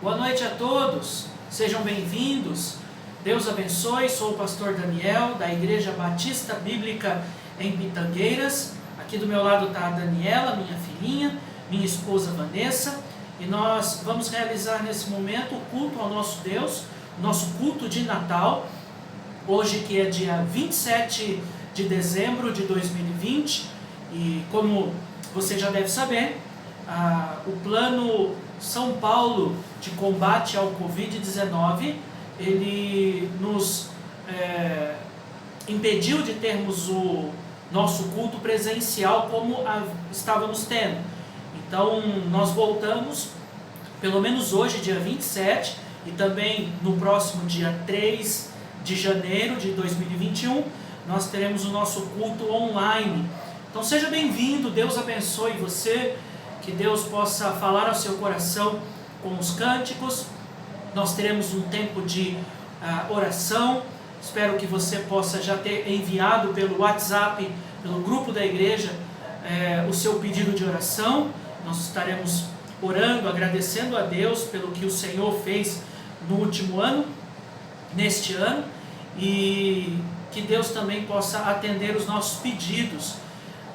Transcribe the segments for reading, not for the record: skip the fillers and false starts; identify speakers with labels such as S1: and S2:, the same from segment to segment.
S1: Boa noite a todos, sejam bem-vindos, Deus abençoe. Sou o pastor Daniel, da Igreja Batista Bíblica em Pitangueiras. Aqui do meu lado está a Daniela, minha filhinha, minha esposa Vanessa, e nós vamos realizar nesse momento o culto ao nosso Deus, o nosso culto de Natal, hoje que é dia 27 de dezembro de 2020, e como você já deve saber, o plano São Paulo de combate ao Covid-19, ele nos impediu de termos o nosso culto presencial como estávamos tendo. Então nós voltamos, pelo menos hoje, dia 27, e também no próximo dia 3 de janeiro de 2021, nós teremos o nosso culto online. Então seja bem-vindo, Deus abençoe você, que Deus possa falar ao seu coração com os cânticos. Nós teremos um tempo de oração. Espero que você possa já ter enviado pelo WhatsApp, pelo grupo da igreja, o seu pedido de oração. Nós estaremos orando, agradecendo a Deus pelo que o Senhor fez no último ano, neste ano, e que Deus também possa atender os nossos pedidos.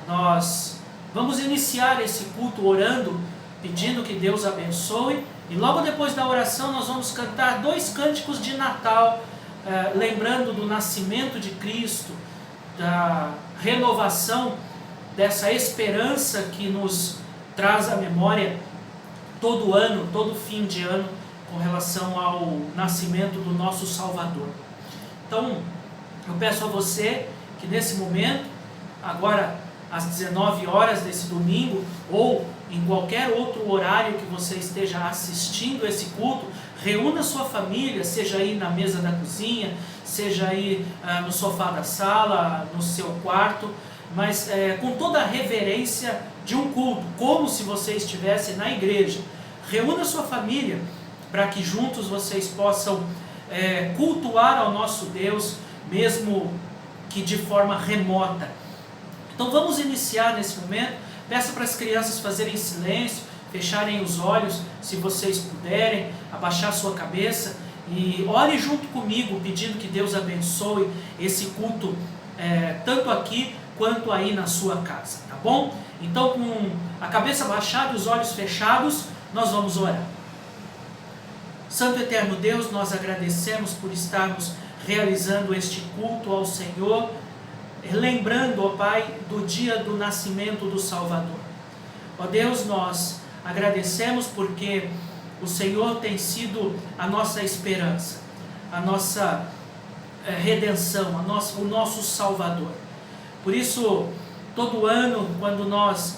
S1: Nós vamos iniciar esse culto orando, pedindo que Deus abençoe, e logo depois da oração nós vamos cantar 2 cânticos de Natal, lembrando do nascimento de Cristo, da renovação dessa esperança que nos traz à memória todo ano, todo fim de ano, com relação ao nascimento do nosso Salvador. Então, eu peço a você que nesse momento, agora às 19 horas desse domingo, ou em qualquer outro horário que você esteja assistindo esse culto, reúna sua família, seja aí na mesa da cozinha, seja aí no sofá da sala, no seu quarto, mas com toda a reverência de um culto, como se você estivesse na igreja. Reúna sua família para que juntos vocês possam cultuar ao nosso Deus, mesmo que de forma remota. Então vamos iniciar nesse momento. Peço para as crianças fazerem silêncio, fecharem os olhos, se vocês puderem, abaixar sua cabeça, e ore junto comigo, pedindo que Deus abençoe esse culto, tanto aqui quanto aí na sua casa, tá bom? Então, com a cabeça baixada e os olhos fechados, nós vamos orar. Santo Eterno Deus, nós agradecemos por estarmos realizando este culto ao Senhor, lembrando, ó Pai, do dia do nascimento do Salvador. Ó Deus, nós agradecemos porque o Senhor tem sido a nossa esperança, a nossa redenção, o nosso Salvador. Por isso, todo ano, quando nós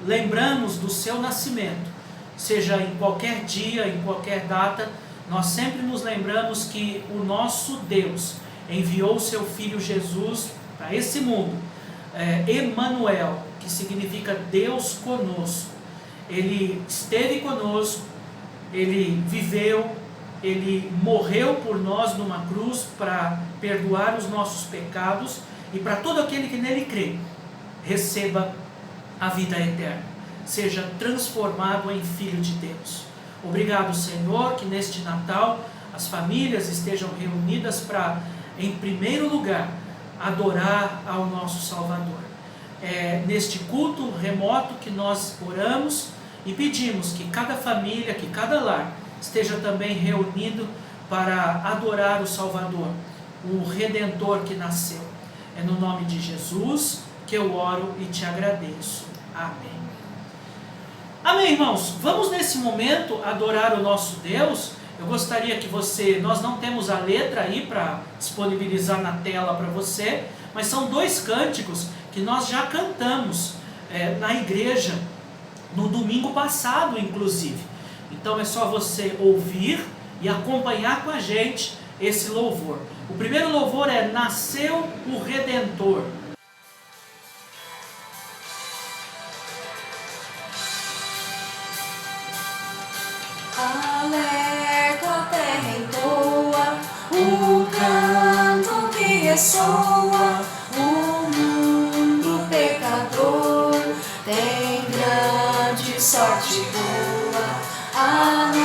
S1: lembramos do seu nascimento, seja em qualquer dia, em qualquer data, nós sempre nos lembramos que o nosso Deus enviou o seu Filho Jesus para esse mundo, Emanuel, que significa Deus conosco. Ele esteve conosco, ele viveu, ele morreu por nós numa cruz para perdoar os nossos pecados, e para todo aquele que nele crê, receba a vida eterna, seja transformado em Filho de Deus. Obrigado, Senhor, que neste Natal as famílias estejam reunidas para, em primeiro lugar, adorar ao nosso Salvador. É neste culto remoto que nós oramos e pedimos que cada família, que cada lar esteja também reunido para adorar o Salvador, o Redentor que nasceu. É no nome de Jesus que eu oro e te agradeço. Amém. Amém, irmãos. Vamos nesse momento adorar o nosso Deus. Eu gostaria que nós não temos a letra aí para disponibilizar na tela para você, mas são 2 cânticos que nós já cantamos na igreja no domingo passado, inclusive. Então é só você ouvir e acompanhar com a gente esse louvor. O primeiro louvor é Nasceu o Redentor.
S2: Alerta, terra entoa o canto que ressoa, o mundo pecador tem grande sorte boa.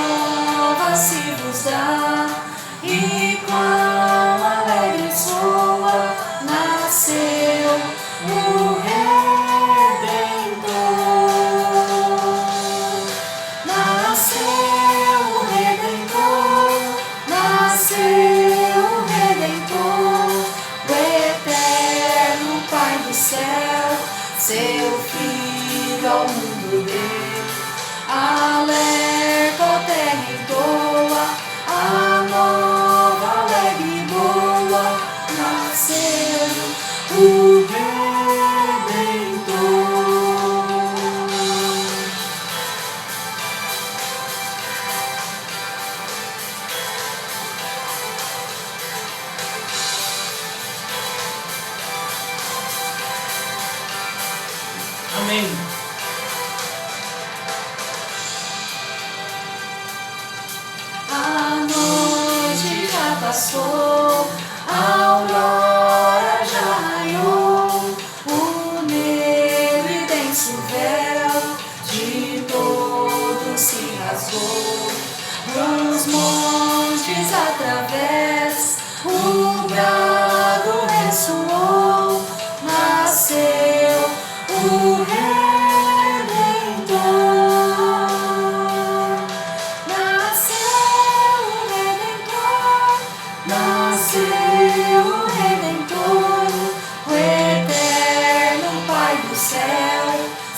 S2: passou, a aurora já raiou, o negro e denso véu de todos se rasgou. Os montes através, o brado ressoou, nasceu o Redentor. Nasceu o Redentor, nasceu o Redentor, o eterno Pai do céu,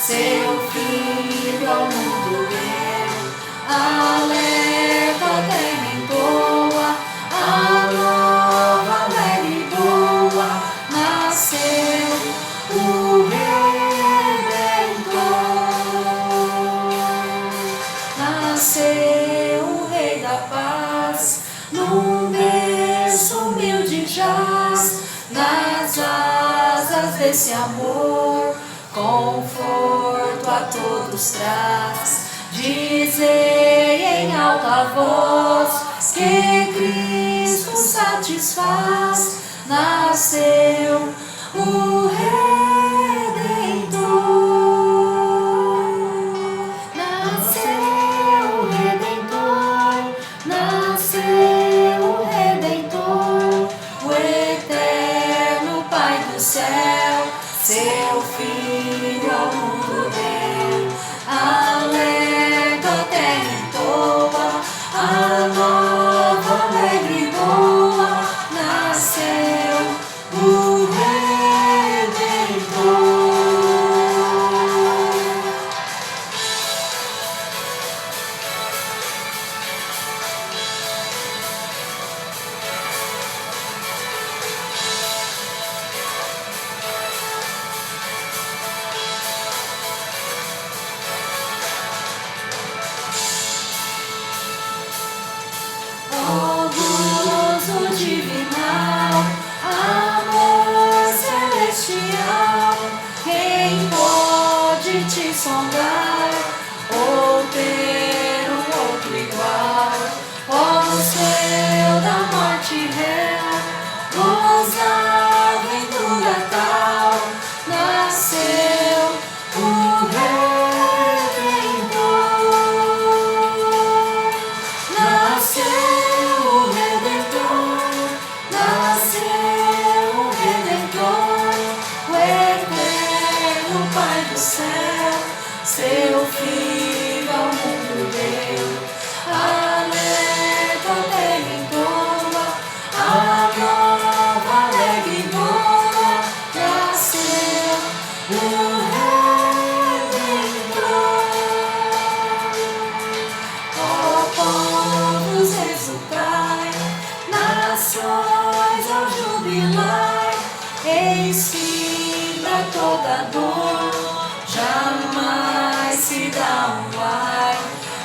S2: seu Filho ao mundo deu. Alerta a terra entoa, a nova alegre e boa, nasceu o Redentor. Nasceu o Rei da Paz, num berço humilde jaz, nas asas desse amor, conforto a todos traz. Dizei em alta voz que Cristo satisfaz, nasceu o Redentor. Nasceu o Redentor, nasceu o Redentor, o eterno Pai do céu, seu Filho ao mundo deu. Alerta a terra entoa, a nova alegre e boa, nasceu o Redentor. Gozo divinal, amor celestial, quem pode te sondar ou ter um outro igual? Ó, no céu da morte réu, gozava aventura tal, nasceu o Redentor. Nasceu o Redentor, nasceu o Redentor, o eterno Pai do céu, seu Filho ao mundo deu. Alerta a terra entoa, a nova alegre e boa, nasceu o Redentor. Ó povos exultai, nações ao jubilar, eis fim pra toda dor, jamais se dá um ai.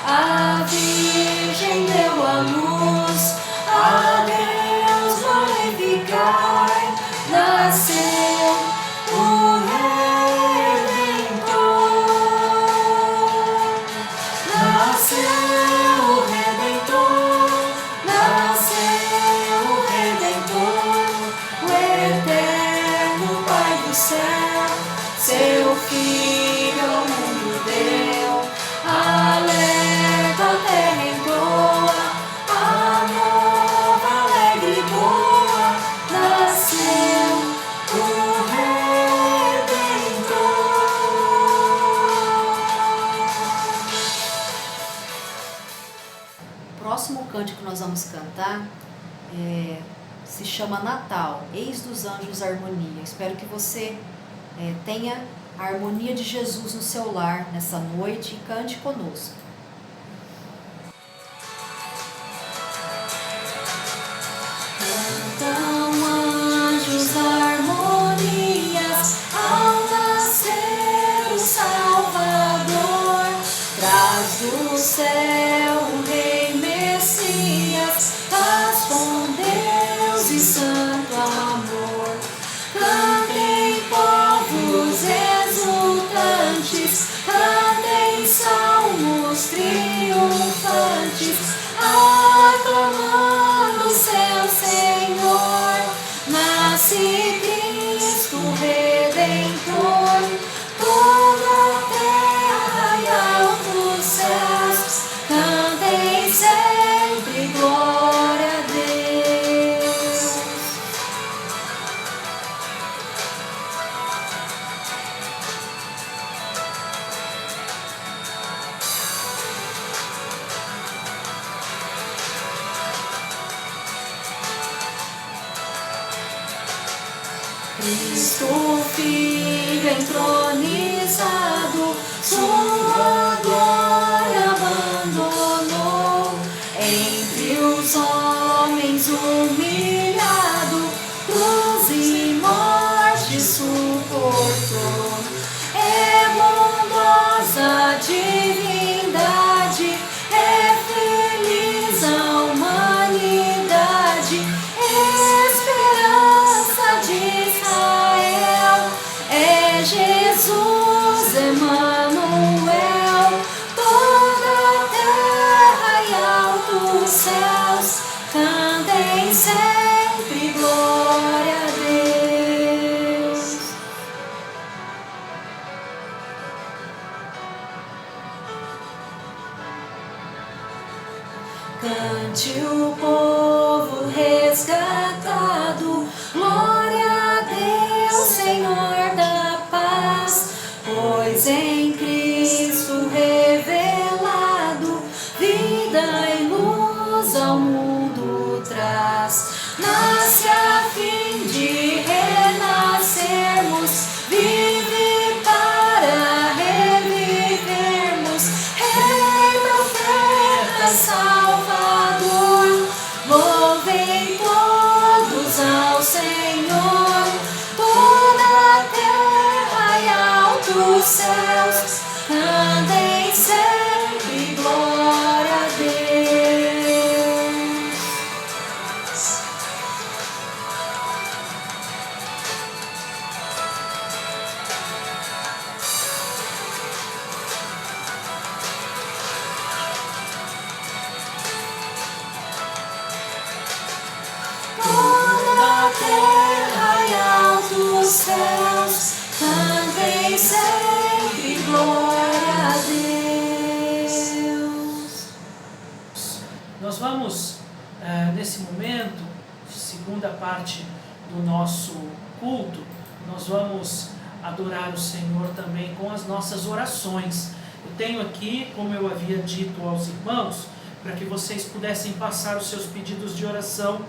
S2: A Virgem deu a luz, a Deus glorificai, nasceu o Redentor. Nasceu o Redentor, nasceu o Redentor, o eterno Pai do céu, seu Filho ao mundo deu. Alerta a terra entoa, a nova alegre e boa, nasceu o Redentor.
S3: O próximo cântico que nós vamos cantar se chama Natal, Eis dos Anjos Harmonia. Espero que você tenha a harmonia de Jesus no seu lar nessa noite e cante conosco.
S2: Cantam anjos harmonias ao nascer o Salvador, traz do céu o Rei Messias, paz com Deus e santo amor. Cantem povos exultantes, cantem salmos triunfantes, aclamando seu Senhor. Cristo Filho entronizado, sua glória abandonou. Entre os homens humilhado, cruz e morte suportou. É bondosa divindade, é feliz a humanidade, esperança de Israel, é Jesus Emanuel. Toda a terra e altos céus cantem sempre glória a Deus. Cante o povo resgatado, glória a Deus, Senhor da paz, pois em Cristo revelado, vida e luz ao mundo traz. Nasce a fim de renascermos, vive para revivermos, Rei, profeta, Salvador. Louvem todos ao Senhor, toda a terra e altos céus cantem sempre glória a Deus. Toda a terra e altos céus cantem sempre glória a Deus.
S1: Nós vamos, nesse momento, segunda parte do nosso culto, nós vamos adorar o Senhor também com as nossas orações. Eu tenho aqui, como eu havia dito aos irmãos, para que vocês pudessem passar os seus pedidos de oração,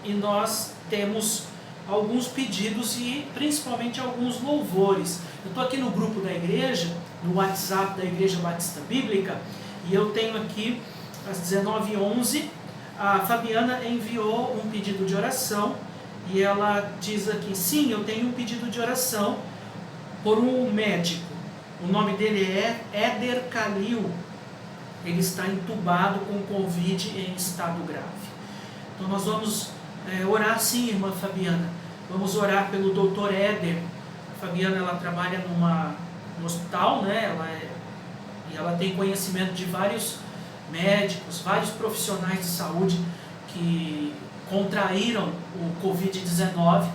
S1: e nós temos alguns pedidos e principalmente alguns louvores. Eu estou aqui no grupo da igreja, no WhatsApp da Igreja Batista Bíblica, e eu tenho aqui às 19h11, a Fabiana enviou um pedido de oração, e ela diz aqui: sim, eu tenho um pedido de oração por um médico, o nome dele é Éder Calil, ele está entubado com Covid em estado grave. Então nós vamos orar sim, irmã Fabiana, vamos orar pelo Dr. Éder. A Fabiana, ela trabalha no hospital, né? Ela tem conhecimento de vários médicos, vários profissionais de saúde que contraíram o Covid-19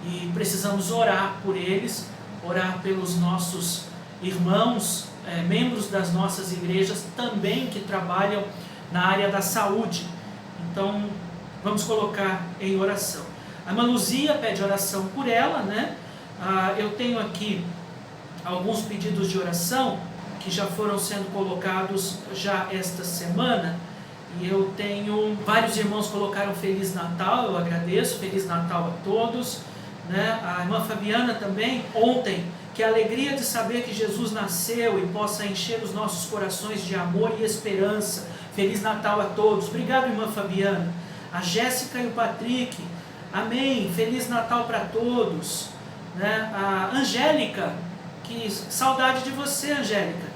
S1: e precisamos orar por eles, orar pelos nossos irmãos, membros das nossas igrejas também que trabalham na área da saúde. Então, vamos colocar em oração. A irmã Luzia pede oração por ela, né? Eu tenho aqui alguns pedidos de oração que já foram sendo colocados já esta semana, e eu tenho, vários irmãos colocaram Feliz Natal, eu agradeço, Feliz Natal a todos, né? A irmã Fabiana também, ontem, que a alegria de saber que Jesus nasceu e possa encher os nossos corações de amor e esperança. Feliz Natal a todos. Obrigado, irmã Fabiana. A Jéssica e o Patrick, amém, Feliz Natal para todos, né? A Angélica, que saudade de você, Angélica,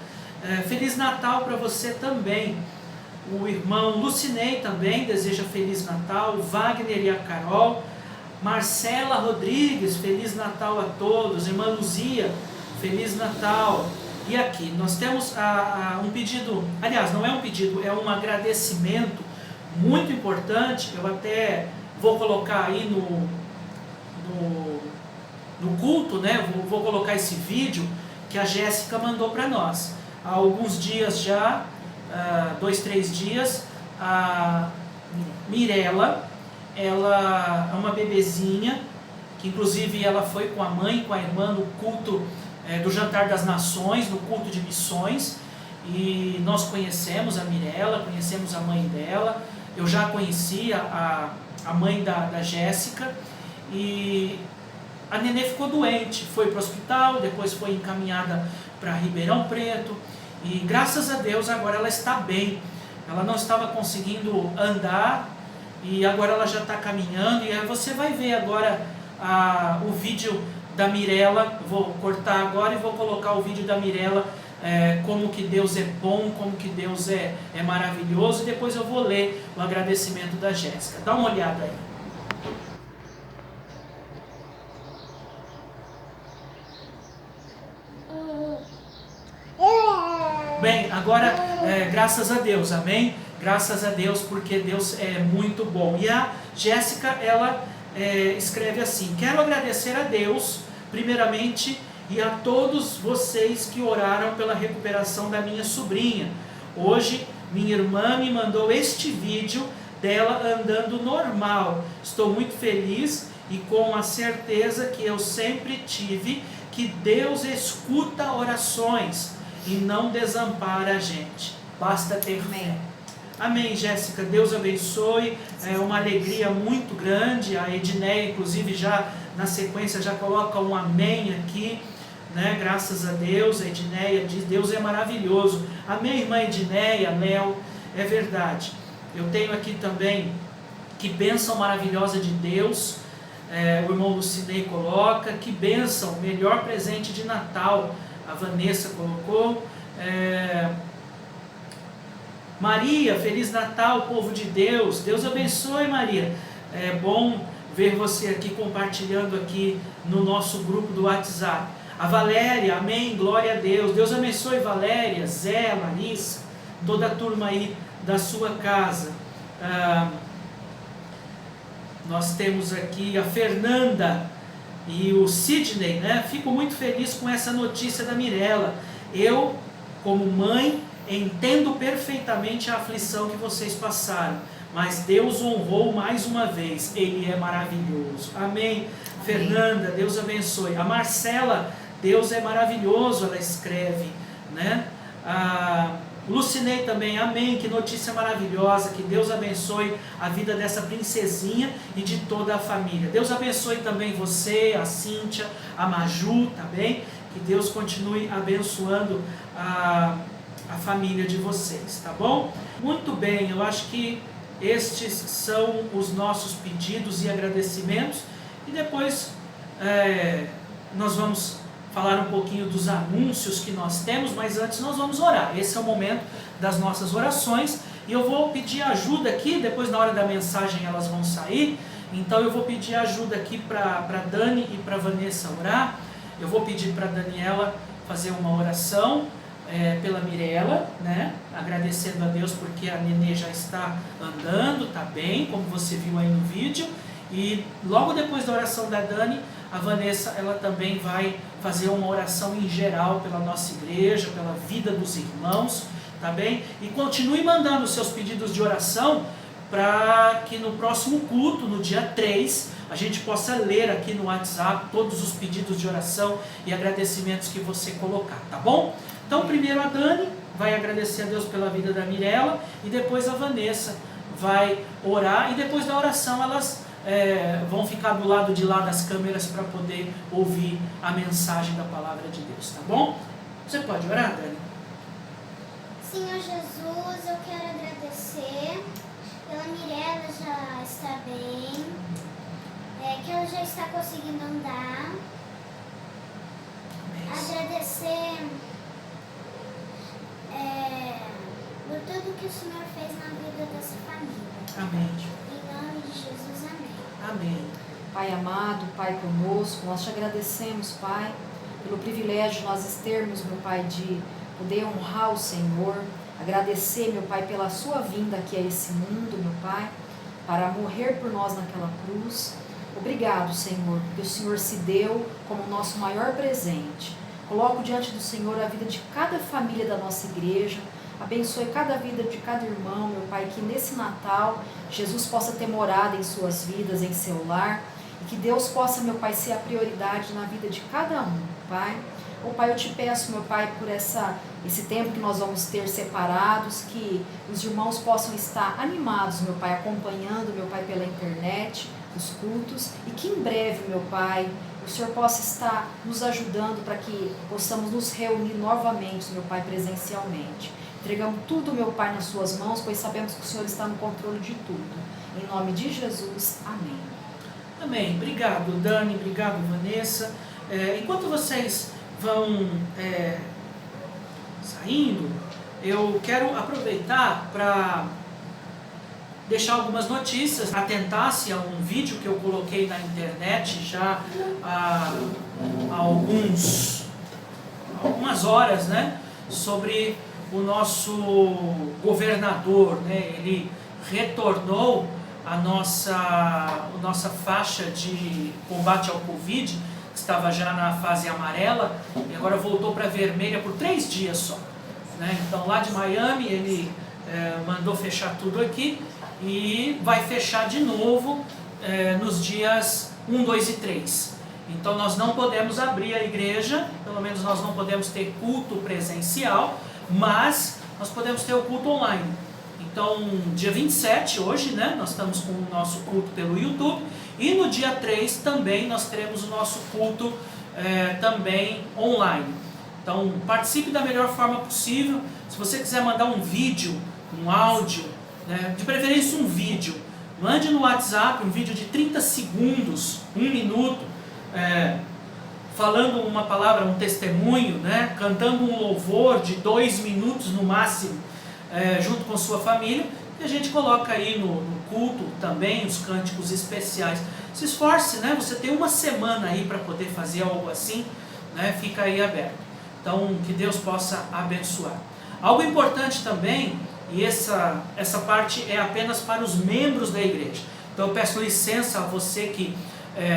S1: Feliz Natal para você também. O irmão Lucinei também deseja Feliz Natal, o Wagner e a Carol, Marcela Rodrigues, Feliz Natal a todos, irmã Luzia, Feliz Natal. E aqui nós temos um pedido, aliás, não é um pedido, é um agradecimento muito importante. Eu até vou colocar aí no culto, né? Vou colocar esse vídeo que a Jéssica mandou para nós. Há alguns dias já, 2, 3 dias, a Mirella, ela é uma bebezinha, que inclusive ela foi com a mãe, com a irmã no culto do Jantar das Nações, no culto de missões, e nós conhecemos a Mirella, conhecemos a mãe dela. Eu já conhecia a mãe da Jéssica, e a nenê ficou doente, foi para o hospital, depois foi encaminhada para Ribeirão Preto, e graças a Deus agora ela está bem. Ela não estava conseguindo andar, e agora ela já está caminhando, e aí você vai ver agora o vídeo da Mirella. Vou cortar agora e vou colocar o vídeo da Mirella, como que Deus é bom, como que Deus é maravilhoso, e depois eu vou ler o agradecimento da Jéssica. Dá uma olhada aí. Bem, agora, graças a Deus, amém? Graças a Deus, porque Deus é muito bom. E a Jéssica, ela escreve assim: quero agradecer a Deus, primeiramente, e a todos vocês que oraram pela recuperação da minha sobrinha. Hoje, minha irmã me mandou este vídeo dela andando normal. Estou muito feliz e com a certeza que eu sempre tive que Deus escuta orações e não desampara a gente. Basta ter fé. Amém, Jéssica. Deus abençoe. É uma alegria muito grande. A Edneia, inclusive, já na sequência já coloca um amém aqui, né? Graças a Deus. A Edneia diz: Deus é maravilhoso. Amém, irmã Edneia, Léo. É verdade. Eu tenho aqui também: que bênção maravilhosa de Deus. O irmão Lucinei coloca: que bênção, melhor presente de Natal. A Vanessa colocou. Maria, Feliz Natal, povo de Deus. Deus abençoe, Maria. É bom ver você aqui compartilhando aqui no nosso grupo do WhatsApp. A Valéria, amém, glória a Deus. Deus abençoe, Valéria, Zé, Larissa, toda a turma aí da sua casa. Nós temos aqui a Fernanda e o Sidney, né? Fico muito feliz com essa notícia da Mirella. Eu, como mãe, entendo perfeitamente a aflição que vocês passaram, mas Deus honrou mais uma vez. Ele é maravilhoso. Amém. Fernanda, Deus abençoe. A Marcela, Deus é maravilhoso, ela escreve, né? Lucinei também, amém, que notícia maravilhosa, que Deus abençoe a vida dessa princesinha e de toda a família. Deus abençoe também você, a Cíntia, a Maju, tá bem? Que Deus continue abençoando a família de vocês, tá bom? Muito bem, eu acho que estes são os nossos pedidos e agradecimentos, e depois nós vamos falar um pouquinho dos anúncios que nós temos, mas antes nós vamos orar. Esse é o momento das nossas orações, e eu vou pedir ajuda aqui, depois na hora da mensagem elas vão sair, então eu vou pedir ajuda aqui para Dani e para Vanessa orar. Eu vou pedir para Daniela fazer uma oração pela Mirella, né? Agradecendo a Deus porque a nenê já está andando, está bem, como você viu aí no vídeo. E logo depois da oração da Dani, a Vanessa, ela também vai fazer uma oração em geral pela nossa igreja, pela vida dos irmãos, tá bem? E continue mandando os seus pedidos de oração para que no próximo culto, no dia 3, a gente possa ler aqui no WhatsApp todos os pedidos de oração e agradecimentos que você colocar, tá bom? Então primeiro a Dani vai agradecer a Deus pela vida da Mirella, e depois a Vanessa vai orar, e depois da oração elas vão ficar do lado de lá das câmeras para poder ouvir a mensagem da palavra de Deus, tá bom? Você pode orar, Dani?
S4: Senhor Jesus, eu quero agradecer pela Mirella já estar bem, que ela já está conseguindo andar. Agradecer por tudo que o Senhor fez na vida dessa família.
S1: Amém.
S4: Em nome de Jesus, amém.
S1: Amém.
S3: Pai amado, Pai conosco, nós te agradecemos, Pai, pelo privilégio de nós termos, meu Pai, de poder honrar o Senhor, agradecer, meu Pai, pela sua vinda aqui a esse mundo, meu Pai, para morrer por nós naquela cruz. Obrigado, Senhor, porque o Senhor se deu como o nosso maior presente. Coloco diante do Senhor a vida de cada família da nossa igreja. Abençoe cada vida de cada irmão, meu Pai, que nesse Natal Jesus possa ter morada em suas vidas, em seu lar, e que Deus possa, meu Pai, ser a prioridade na vida de cada um, Pai. Ô Pai, eu te peço, meu Pai, por esse tempo que nós vamos ter separados, que os irmãos possam estar animados, meu Pai, acompanhando, meu Pai, pela internet, os cultos e que em breve, meu Pai, o Senhor possa estar nos ajudando para que possamos nos reunir novamente, meu Pai, presencialmente. Entregamos tudo, meu Pai, nas suas mãos, pois sabemos que o Senhor está no controle de tudo. Em nome de Jesus, amém.
S1: Amém. Obrigado, Dani. Obrigado, Vanessa. Enquanto vocês vão saindo, eu quero aproveitar para deixar algumas notícias. Atentar-se a um vídeo que eu coloquei na internet já há algumas horas, né, sobre o nosso governador, né? Ele retornou a nossa faixa de combate ao Covid, que estava já na fase amarela, e agora voltou para vermelha por 3 dias só, né? Então lá de Miami ele mandou fechar tudo aqui e vai fechar de novo nos dias 1, 2 e 3. Então nós não podemos abrir a igreja, pelo menos nós não podemos ter culto presencial, mas nós podemos ter o culto online. Então, dia 27, hoje, né, nós estamos com o nosso culto pelo YouTube, e no dia 3 também nós teremos o nosso culto também online. Então, participe da melhor forma possível. Se você quiser mandar um vídeo, um áudio, né, de preferência um vídeo, mande no WhatsApp um vídeo de 30 segundos, 1 minuto, falando uma palavra, um testemunho, né, cantando um louvor de 2 minutos no máximo, junto com sua família, e a gente coloca aí no culto também os cânticos especiais. Se esforce, né? Você tem uma semana aí para poder fazer algo assim, né? Fica aí aberto. Então, que Deus possa abençoar. Algo importante também, e essa parte é apenas para os membros da igreja. Então eu peço licença a você que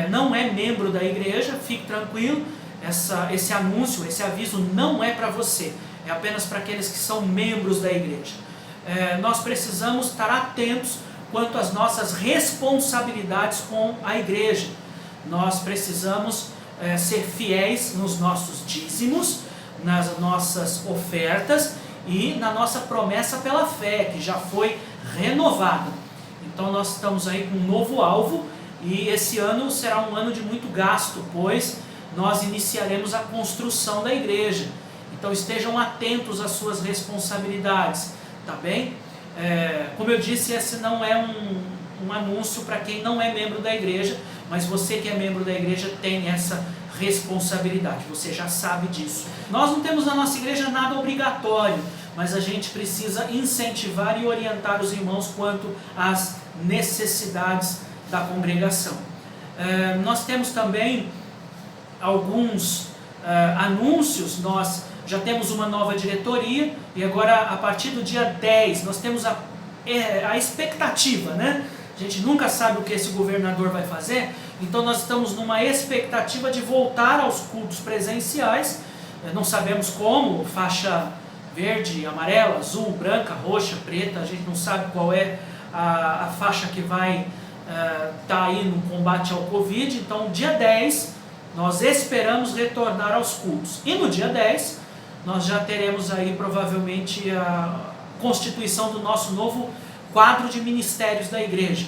S1: não é membro da igreja, fique tranquilo, esse anúncio, esse aviso não é para você. É apenas para aqueles que são membros da igreja. Nós precisamos estar atentos quanto às nossas responsabilidades com a igreja. Nós precisamos ser fiéis nos nossos dízimos, nas nossas ofertas e na nossa promessa pela fé, que já foi renovada. Então nós estamos aí com um novo alvo, e esse ano será um ano de muito gasto, pois nós iniciaremos a construção da igreja. Então estejam atentos às suas responsabilidades, tá bem? Como eu disse, esse não é um anúncio para quem não é membro da igreja, mas você que é membro da igreja tem essa responsabilidade, você já sabe disso. Nós não temos na nossa igreja nada obrigatório, mas a gente precisa incentivar e orientar os irmãos quanto às necessidades da congregação. Nós temos também alguns anúncios. Nós já temos uma nova diretoria e agora a partir do dia 10 nós temos a expectativa, né? A gente nunca sabe o que esse governador vai fazer, então nós estamos numa expectativa de voltar aos cultos presenciais. Não sabemos como, faixa verde, amarela, azul, branca, roxa, preta, a gente não sabe qual é a faixa que vai estar aí no combate ao Covid. Então dia 10 nós esperamos retornar aos cultos, e no dia 10 nós já teremos aí provavelmente a constituição do nosso novo quadro de ministérios da igreja.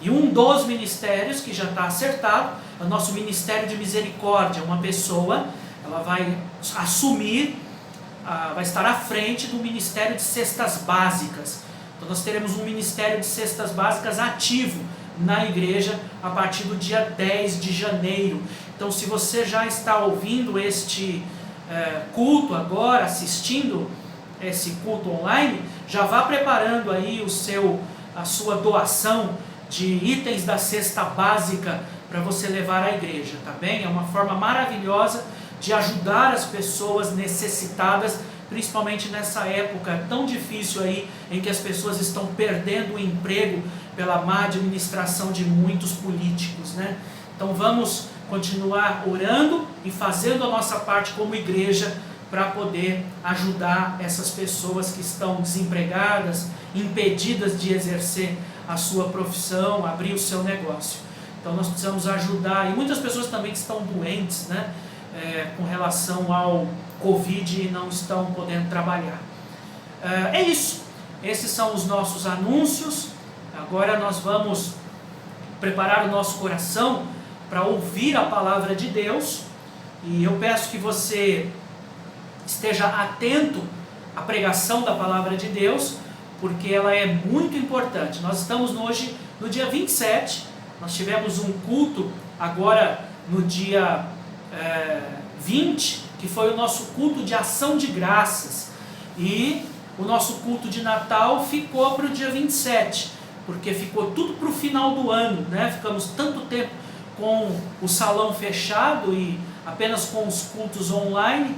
S1: E um dos ministérios que já está acertado é o nosso Ministério de Misericórdia. Uma pessoa, ela vai assumir, vai estar à frente do Ministério de Cestas Básicas. Então nós teremos um Ministério de Cestas Básicas ativo na igreja a partir do dia 10 de janeiro. Então se você já está ouvindo este culto agora, assistindo esse culto online, já vá preparando aí a sua doação de itens da cesta básica para você levar à igreja, tá bem? É uma forma maravilhosa de ajudar as pessoas necessitadas, principalmente nessa época tão difícil aí, em que as pessoas estão perdendo o emprego pela má administração de muitos políticos, né? Então vamos continuar orando e fazendo a nossa parte como igreja para poder ajudar essas pessoas que estão desempregadas, impedidas de exercer a sua profissão, abrir o seu negócio. Então nós precisamos ajudar, e muitas pessoas também que estão doentes, né, com relação ao Covid e não estão podendo trabalhar. É isso, esses são os nossos anúncios. Agora nós vamos preparar o nosso coração para ouvir a palavra de Deus. E eu peço que você esteja atento à pregação da palavra de Deus, porque ela é muito importante. Nós estamos hoje no dia 27, nós tivemos um culto agora no dia 20, que foi o nosso culto de ação de graças. E o nosso culto de Natal ficou para o dia 27, porque ficou tudo para o final do ano, né? Ficamos tanto tempo com o salão fechado e apenas com os cultos online,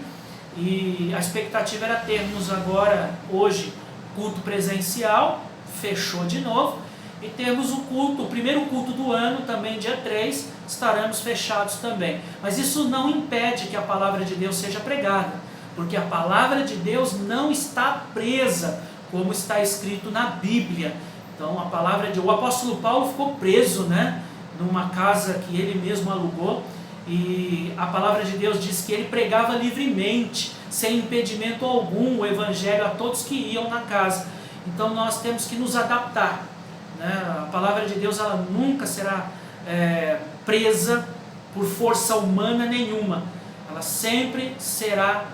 S1: e a expectativa era termos agora, hoje, culto presencial, fechou de novo, e temos o primeiro culto do ano, também dia 3, estaremos fechados também. Mas isso não impede que a palavra de Deus seja pregada, porque a palavra de Deus não está presa, como está escrito na Bíblia. Então o apóstolo Paulo ficou preso, né, numa casa que ele mesmo alugou, e a palavra de Deus diz que ele pregava livremente, sem impedimento algum, o evangelho a todos que iam na casa. Então nós temos que nos adaptar, né? A palavra de Deus, ela nunca será presa por força humana nenhuma, ela sempre será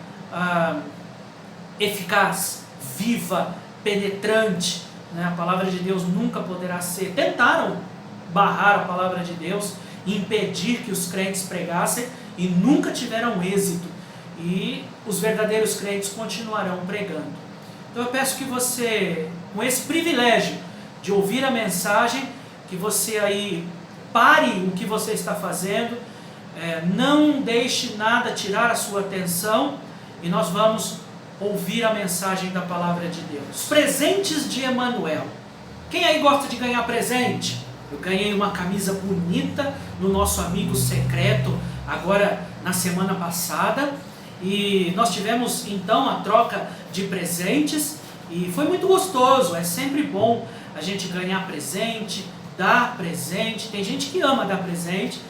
S1: eficaz, viva, penetrante, né? A palavra de Deus nunca poderá ser. Tentaram barrar a palavra de Deus, impedir que os crentes pregassem, e nunca tiveram êxito, e os verdadeiros crentes continuarão pregando. Então eu peço que você, com esse privilégio de ouvir a mensagem, que você aí pare o que você está fazendo, não deixe nada tirar a sua atenção, e nós vamos ouvir a mensagem da palavra de Deus. Os presentes de Emanuel. Quem aí gosta de ganhar presente? Eu ganhei uma camisa bonita no nosso amigo secreto, agora na semana passada, e nós tivemos então a troca de presentes, e foi muito gostoso. É sempre bom a gente ganhar presente, dar presente. Tem gente que ama dar presente,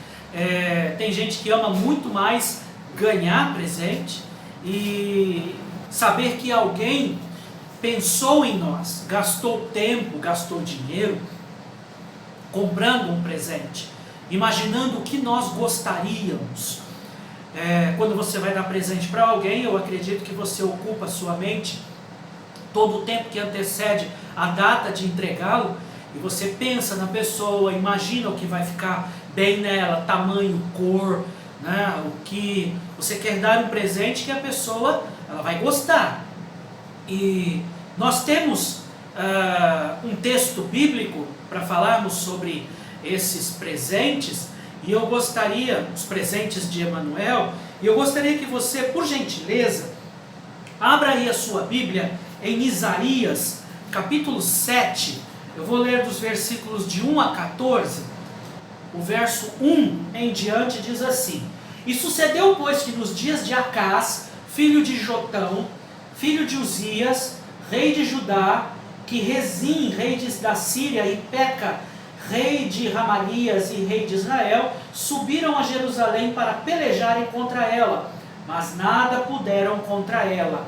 S1: tem gente que ama muito mais ganhar presente, e saber que alguém pensou em nós, gastou tempo, gastou dinheiro, comprando um presente, imaginando o que nós gostaríamos. Quando você vai dar presente para alguém, eu acredito que você ocupa a sua mente todo o tempo que antecede a data de entregá-lo, e você pensa na pessoa, imagina o que vai ficar bem nela, tamanho, cor, né? O que você quer dar um presente que a pessoa ela vai gostar. E nós temos um texto bíblico para falarmos sobre esses presentes, e eu gostaria, os presentes de Emanuel, e eu gostaria que você, por gentileza, abra aí a sua Bíblia em Isaías, capítulo 7, eu vou ler dos versículos de 1 a 14, o verso 1 em diante diz assim: E sucedeu, pois, que nos dias de Acás, filho de Jotão, filho de Uzias, rei de Judá, que Rezim, rei da Síria, e Peca, rei de Ramalias e rei de Israel, subiram a Jerusalém para pelejarem contra ela, mas nada puderam contra ela.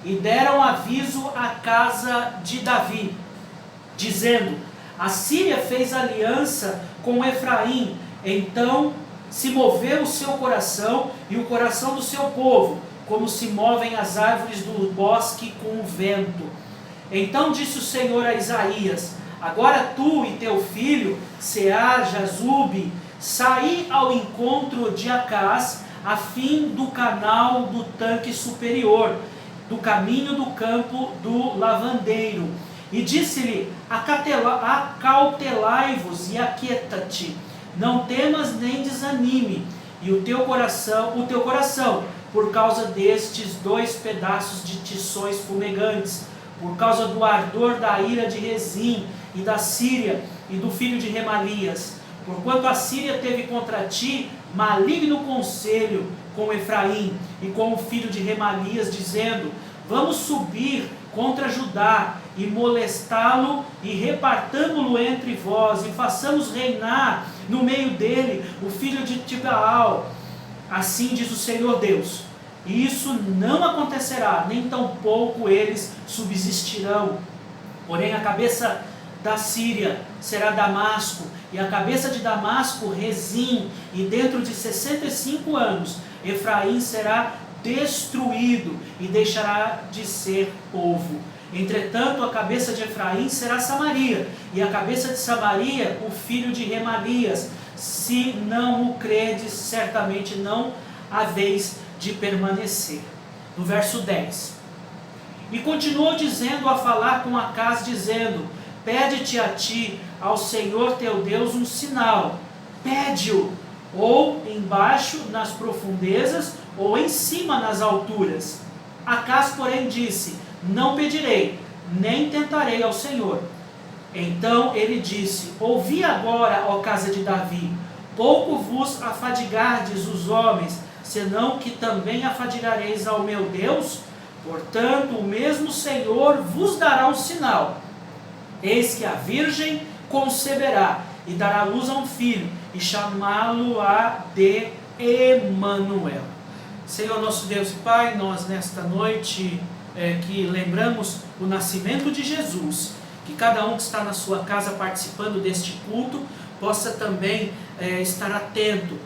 S1: E deram aviso à casa de Davi, dizendo: A Síria fez aliança com Efraim, então se moveu o seu coração e o coração do seu povo, como se movem as árvores do bosque com o vento. Então disse o Senhor a Isaías: Agora tu e teu filho, Sear-Jazube, saí ao encontro de Acás, a fim do canal do tanque superior, do caminho do campo do lavandeiro. E disse-lhe: Acautelai-vos e aquieta-te, não temas nem desanime, e o teu coração, por causa destes 2 pedaços de tições fumegantes, por causa do ardor da ira de Rezim e da Síria e do filho de Remalias. Porquanto a Síria teve contra ti maligno conselho com Efraim e com o filho de Remalias, dizendo: Vamos subir contra Judá e molestá-lo, e repartamo-lo entre vós, e façamos reinar no meio dele o filho de Tibaal. Assim diz o Senhor Deus: E isso não acontecerá, nem tampouco eles subsistirão. Porém a cabeça da Síria será Damasco, e a cabeça de Damasco Rezim, e dentro de 65 anos Efraim será destruído e deixará de ser povo. Entretanto, a cabeça de Efraim será Samaria, e a cabeça de Samaria o filho de Remalias. Se não o credes, certamente não haveis de permanecer. No verso 10. E continuou dizendo, a falar com Acaz, dizendo: pede-te a ti, ao Senhor teu Deus, um sinal. Pede-o, ou embaixo nas profundezas, ou em cima nas alturas. Acaz, porém, disse: não pedirei, nem tentarei ao Senhor. Então ele disse: ouvi agora, ó casa de Davi, pouco vos afadigardes os homens, senão que também afadigareis ao meu Deus. Portanto, o mesmo Senhor vos dará um sinal. Eis que a virgem conceberá e dará luz a um filho, e chamá-lo-á de Emanuel. Senhor nosso Deus e Pai, nós nesta noite que lembramos o nascimento de Jesus, que cada um que está na sua casa participando deste culto possa também estar atento,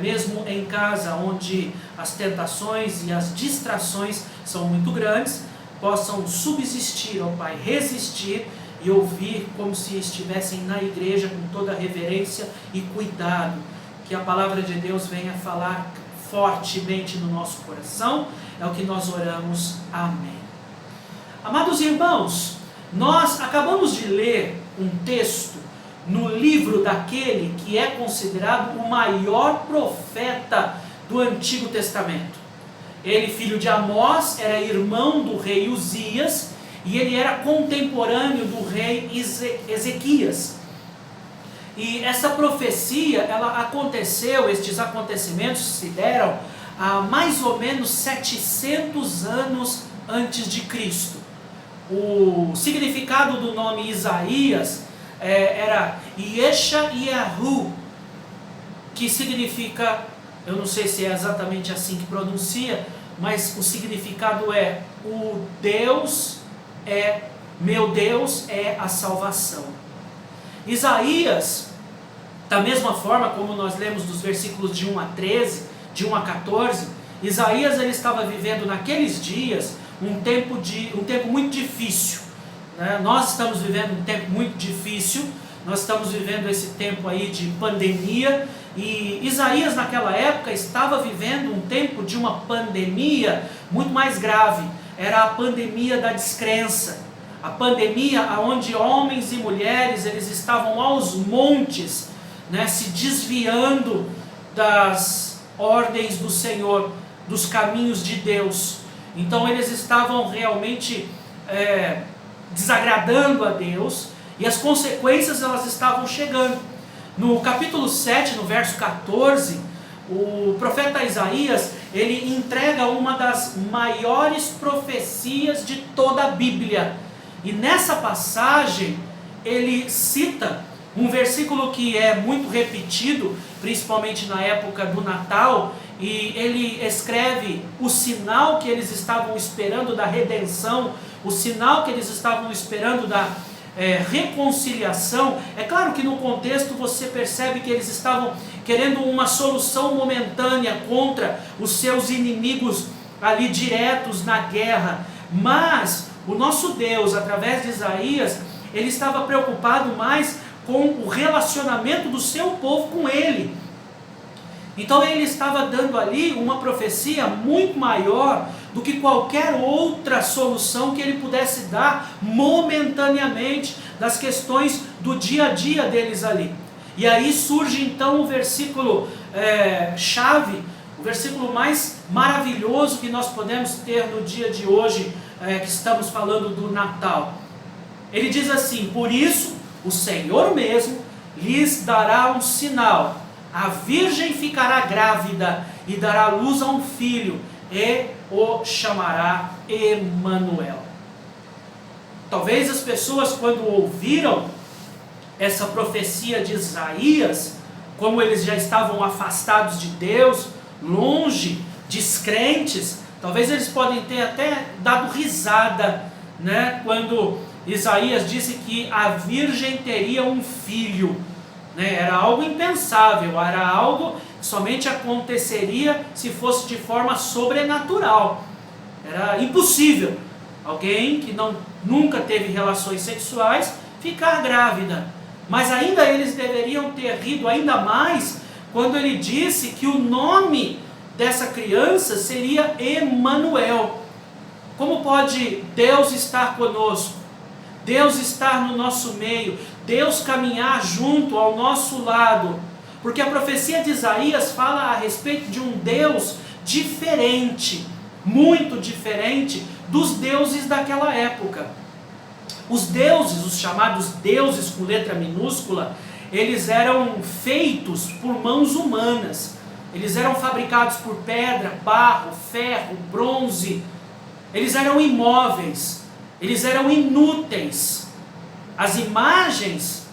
S1: mesmo em casa onde as tentações e as distrações são muito grandes, possam subsistir, ó Pai, resistir e ouvir como se estivessem na igreja com toda reverência e cuidado, que a palavra de Deus venha falar fortemente no nosso coração. É o que nós oramos. Amém. Amados irmãos, nós acabamos de ler um texto no livro daquele que é considerado o maior profeta do Antigo Testamento. Ele, filho de Amós, era irmão do rei Uzias, e ele era contemporâneo do rei Ezequias. E essa profecia, ela aconteceu, estes acontecimentos se deram há mais ou menos 700 anos antes de Cristo. O significado do nome Isaías era Yesha-Yahu, que significa, eu não sei se é exatamente assim que pronuncia, mas o significado é: o Deus meu Deus é a salvação. Isaías, da mesma forma como nós lemos dos versículos de 1 a 13, de 1 a 14, Isaías ele estava vivendo naqueles dias um tempo muito difícil, né? Nós estamos vivendo um tempo muito difícil, nós estamos vivendo esse tempo aí de pandemia, e Isaías naquela época estava vivendo um tempo de uma pandemia muito mais grave. Era a pandemia da descrença, a pandemia onde homens e mulheres eles estavam aos montes, né, se desviando das ordens do Senhor, dos caminhos de Deus. Então eles estavam realmente desagradando a Deus, e as consequências elas estavam chegando. No capítulo 7, no verso 14, o profeta Isaías, ele entrega uma das maiores profecias de toda a Bíblia. E nessa passagem, ele cita um versículo que é muito repetido, principalmente na época do Natal, e ele escreve o sinal que eles estavam esperando da redenção, o sinal que eles estavam esperando da reconciliação. É claro que no contexto você percebe que eles estavam querendo uma solução momentânea contra os seus inimigos ali diretos na guerra, mas o nosso Deus, através de Isaías, ele estava preocupado mais com o relacionamento do seu povo com ele. Então ele estava dando ali uma profecia muito maior do que qualquer outra solução que ele pudesse dar momentaneamente das questões do dia a dia deles ali. E aí surge então o versículo chave, o versículo mais maravilhoso que nós podemos ter no dia de hoje, que estamos falando do Natal. Ele diz assim: por isso o Senhor mesmo lhes dará um sinal. A virgem ficará grávida e dará luz a um filho, e o chamará Emanuel. Talvez as pessoas, quando ouviram essa profecia de Isaías, como eles já estavam afastados de Deus, longe, descrentes, talvez eles podem ter até dado risada né, quando Isaías disse que a virgem teria um filho, né? Era algo impensável, era algo que somente aconteceria se fosse de forma sobrenatural. Era impossível alguém que nunca teve relações sexuais ficar grávida. Mas ainda eles deveriam ter rido ainda mais quando ele disse que o nome dessa criança seria Emanuel. Como pode Deus estar conosco? Deus estar no nosso meio, Deus caminhar junto ao nosso lado? Porque a profecia de Isaías fala a respeito de um Deus diferente, muito diferente dos deuses daquela época. Os deuses, os chamados deuses com letra minúscula, eles eram feitos por mãos humanas. Eles eram fabricados por pedra, barro, ferro, bronze. Eles eram imóveis, eles eram inúteis. As imagens,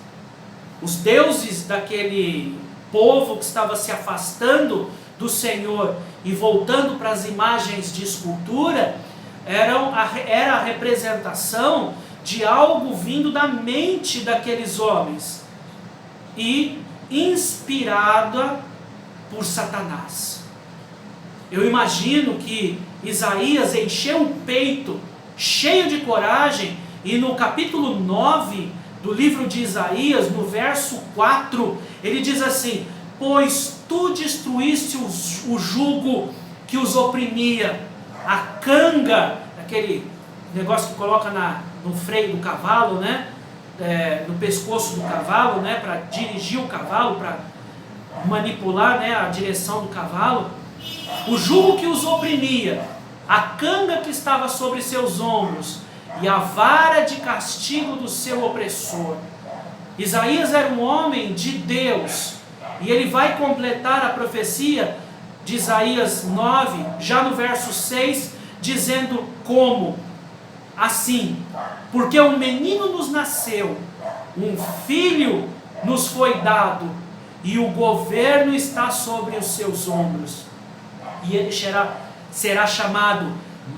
S1: os deuses daquele povo que estava se afastando do Senhor e voltando para as imagens de escultura, era a representação de algo vindo da mente daqueles homens e inspirada por Satanás. Eu imagino que Isaías encheu o peito, cheio de coragem, e no capítulo 9 do livro de Isaías, no verso 4, ele diz assim: pois tu destruíste o jugo que os oprimia, a canga, aquele negócio que coloca no freio do cavalo, né? No pescoço do cavalo, né? Para dirigir o cavalo, para manipular, né? A direção do cavalo. O jugo que os oprimia, a canga que estava sobre seus ombros e a vara de castigo do seu opressor. Isaías era um homem de Deus, e ele vai completar a profecia de Isaías 9, já no verso 6, dizendo como? Assim, porque um menino nos nasceu, um filho nos foi dado, e o governo está sobre os seus ombros. E ele será chamado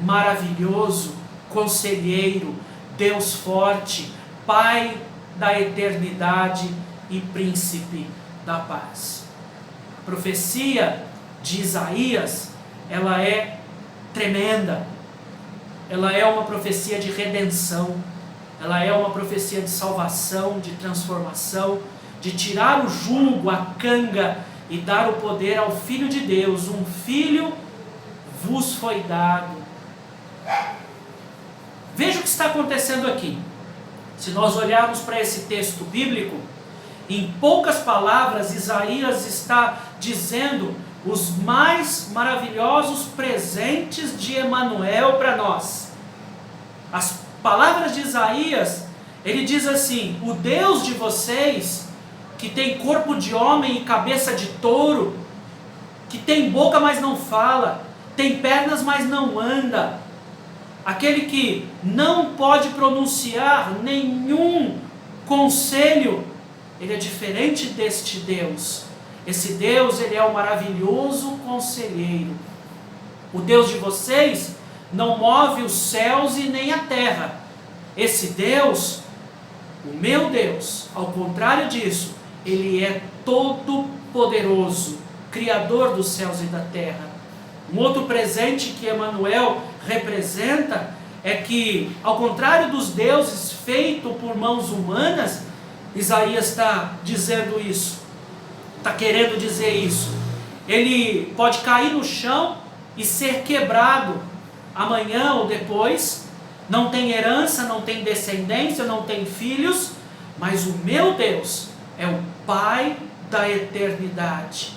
S1: Maravilhoso, Conselheiro, Deus Forte, Pai da Eternidade e Príncipe da Paz. A profecia de Isaías, ela é tremenda. Ela é uma profecia de redenção. Ela é uma profecia de salvação, de transformação, de tirar o jugo, a canga, e dar o poder ao Filho de Deus. Um filho vos foi dado. Veja o que está acontecendo aqui. Se nós olharmos para esse texto bíblico, em poucas palavras, Isaías está dizendo os mais maravilhosos presentes de Emanuel para nós. As palavras de Isaías, ele diz assim: o Deus de vocês, que tem corpo de homem e cabeça de touro, que tem boca, mas não fala, tem pernas, mas não anda, aquele que não pode pronunciar nenhum conselho, ele é diferente deste Deus. Esse Deus, ele é o maravilhoso conselheiro. O Deus de vocês não move os céus e nem a terra. Esse Deus, o meu Deus, ao contrário disso, ele é todo poderoso, criador dos céus e da terra. Um outro presente que Emanuel representa é que, ao contrário dos deuses feitos por mãos humanas, Isaías está dizendo isso, está querendo dizer isso. Ele pode cair no chão e ser quebrado amanhã ou depois, não tem herança, não tem descendência, não tem filhos, mas o meu Deus é o Pai da eternidade.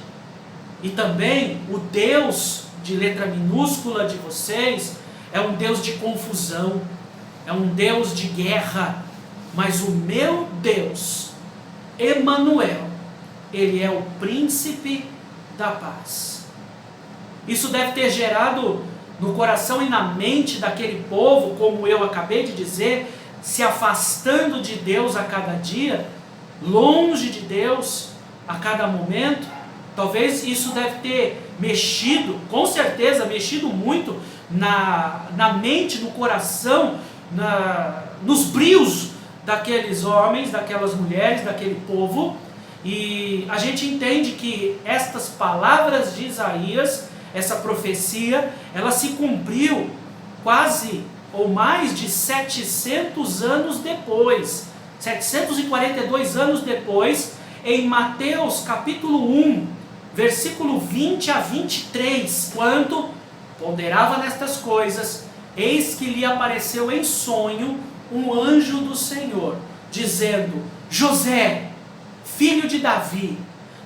S1: E também o Deus de letra minúscula de vocês é um Deus de confusão, é um Deus de guerra, mas o meu Deus, Emanuel, ele é o príncipe da paz. Isso deve ter gerado no coração e na mente daquele povo, como eu acabei de dizer, se afastando de Deus a cada dia, longe de Deus a cada momento. Talvez isso deve ter mexido, com certeza mexido muito na mente, no coração nos brios daqueles homens, daquelas mulheres, daquele povo. E a gente entende que estas palavras de Isaías, essa profecia, ela se cumpriu quase ou mais de 700 anos depois, 742 anos depois, em Mateus capítulo 1, versículo 20 a 23, quando ponderava nestas coisas, eis que lhe apareceu em sonho um anjo do Senhor, dizendo: José, filho de Davi,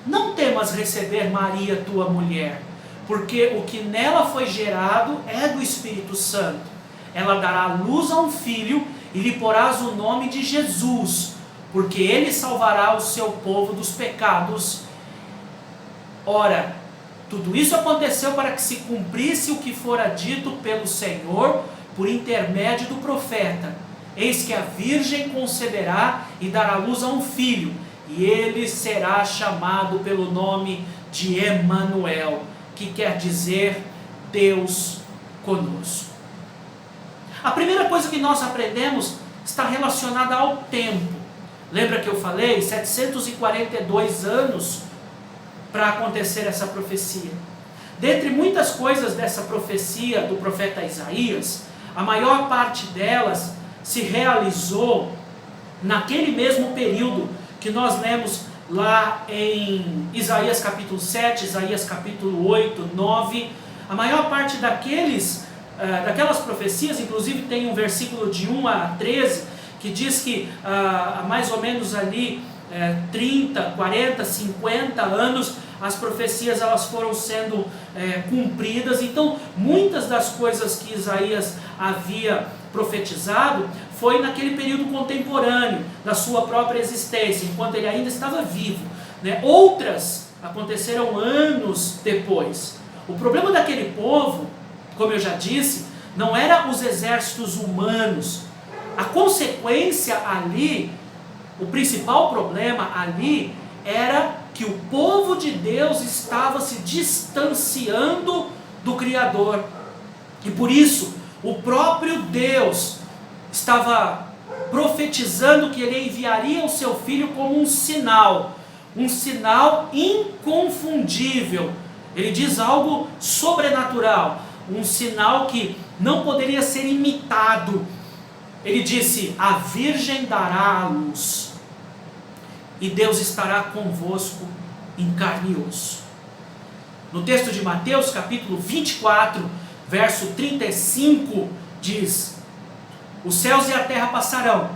S1: não temas receber Maria, tua mulher, porque o que nela foi gerado é do Espírito Santo. Ela dará luz a um filho e lhe porás o nome de Jesus, porque ele salvará o seu povo dos pecados. Ora, tudo isso aconteceu para que se cumprisse o que fora dito pelo Senhor por intermédio do profeta. Eis que a virgem conceberá e dará luz a um filho, e ele será chamado pelo nome de Emanuel, que quer dizer Deus conosco. A primeira coisa que nós aprendemos está relacionada ao tempo. Lembra que eu falei? 742 anos para acontecer essa profecia. Dentre muitas coisas dessa profecia do profeta Isaías, a maior parte delas se realizou naquele mesmo período que nós lemos lá em Isaías capítulo 7, Isaías capítulo 8, 9. A maior parte daquelas profecias, inclusive tem um versículo de 1 a 13, que diz que há mais ou menos ali 30, 40, 50 anos, as profecias elas foram sendo cumpridas. Então, muitas das coisas que Isaías havia profetizado foi naquele período contemporâneo da sua própria existência, enquanto ele ainda estava vivo, né? Outras aconteceram anos depois. O problema daquele povo, como eu já disse, não era os exércitos humanos. A consequência ali, o principal problema ali, era que o povo de Deus estava se distanciando do Criador. E por isso, o próprio Deus estava profetizando que ele enviaria o seu filho como um sinal inconfundível. Ele diz algo sobrenatural, um sinal que não poderia ser imitado. Ele disse: a virgem dará a luz, e Deus estará convosco em carne e osso. No texto de Mateus, capítulo 24, verso 35, diz: os céus e a terra passarão,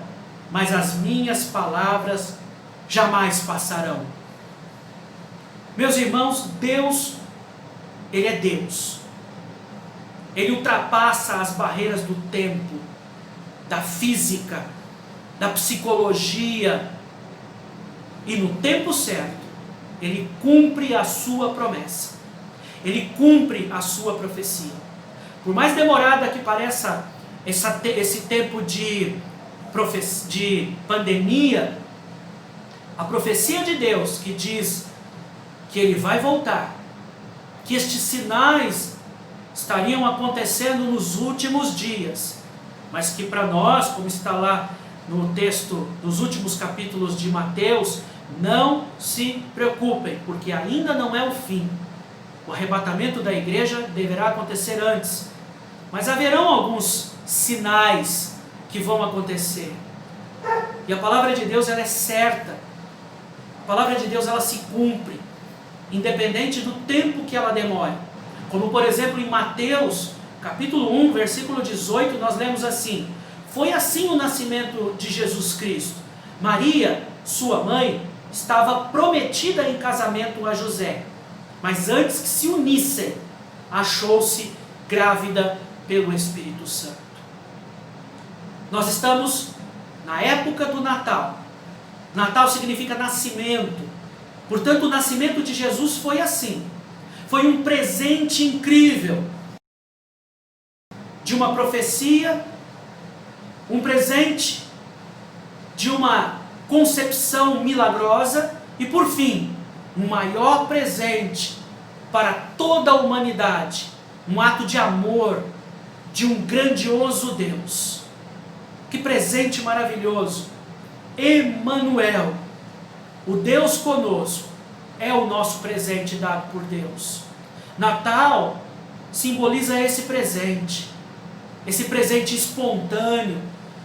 S1: mas as minhas palavras jamais passarão. Meus irmãos, Deus, Ele é Deus. Ele ultrapassa as barreiras do tempo, da física, da psicologia, e no tempo certo, Ele cumpre a sua promessa, Ele cumpre a sua profecia. Por mais demorada que pareça esse tempo de pandemia, a profecia de Deus que diz que Ele vai voltar, que estes sinais estariam acontecendo nos últimos dias, mas que para nós, como está lá no texto dos últimos capítulos de Mateus, não se preocupem, porque ainda não é o fim. O arrebatamento da igreja deverá acontecer antes, mas haverão alguns sinais que vão acontecer. E a palavra de Deus, ela é certa. A palavra de Deus, ela se cumpre, independente do tempo que ela demore. Como por exemplo em Mateus capítulo 1, versículo 18, nós lemos assim: foi assim o nascimento de Jesus Cristo. Maria, sua mãe, estava prometida em casamento a José, mas antes que se unissem, achou-se grávida pelo Espírito Santo. Nós estamos na época do Natal. Natal significa nascimento. Portanto, o nascimento de Jesus foi assim. Foi um presente incrível de uma profecia, um presente de uma concepção milagrosa e, por fim, um maior presente para toda a humanidade, um ato de amor de um grandioso Deus. Que presente maravilhoso! Emanuel, o Deus conosco, é o nosso presente dado por Deus. Natal simboliza esse presente espontâneo,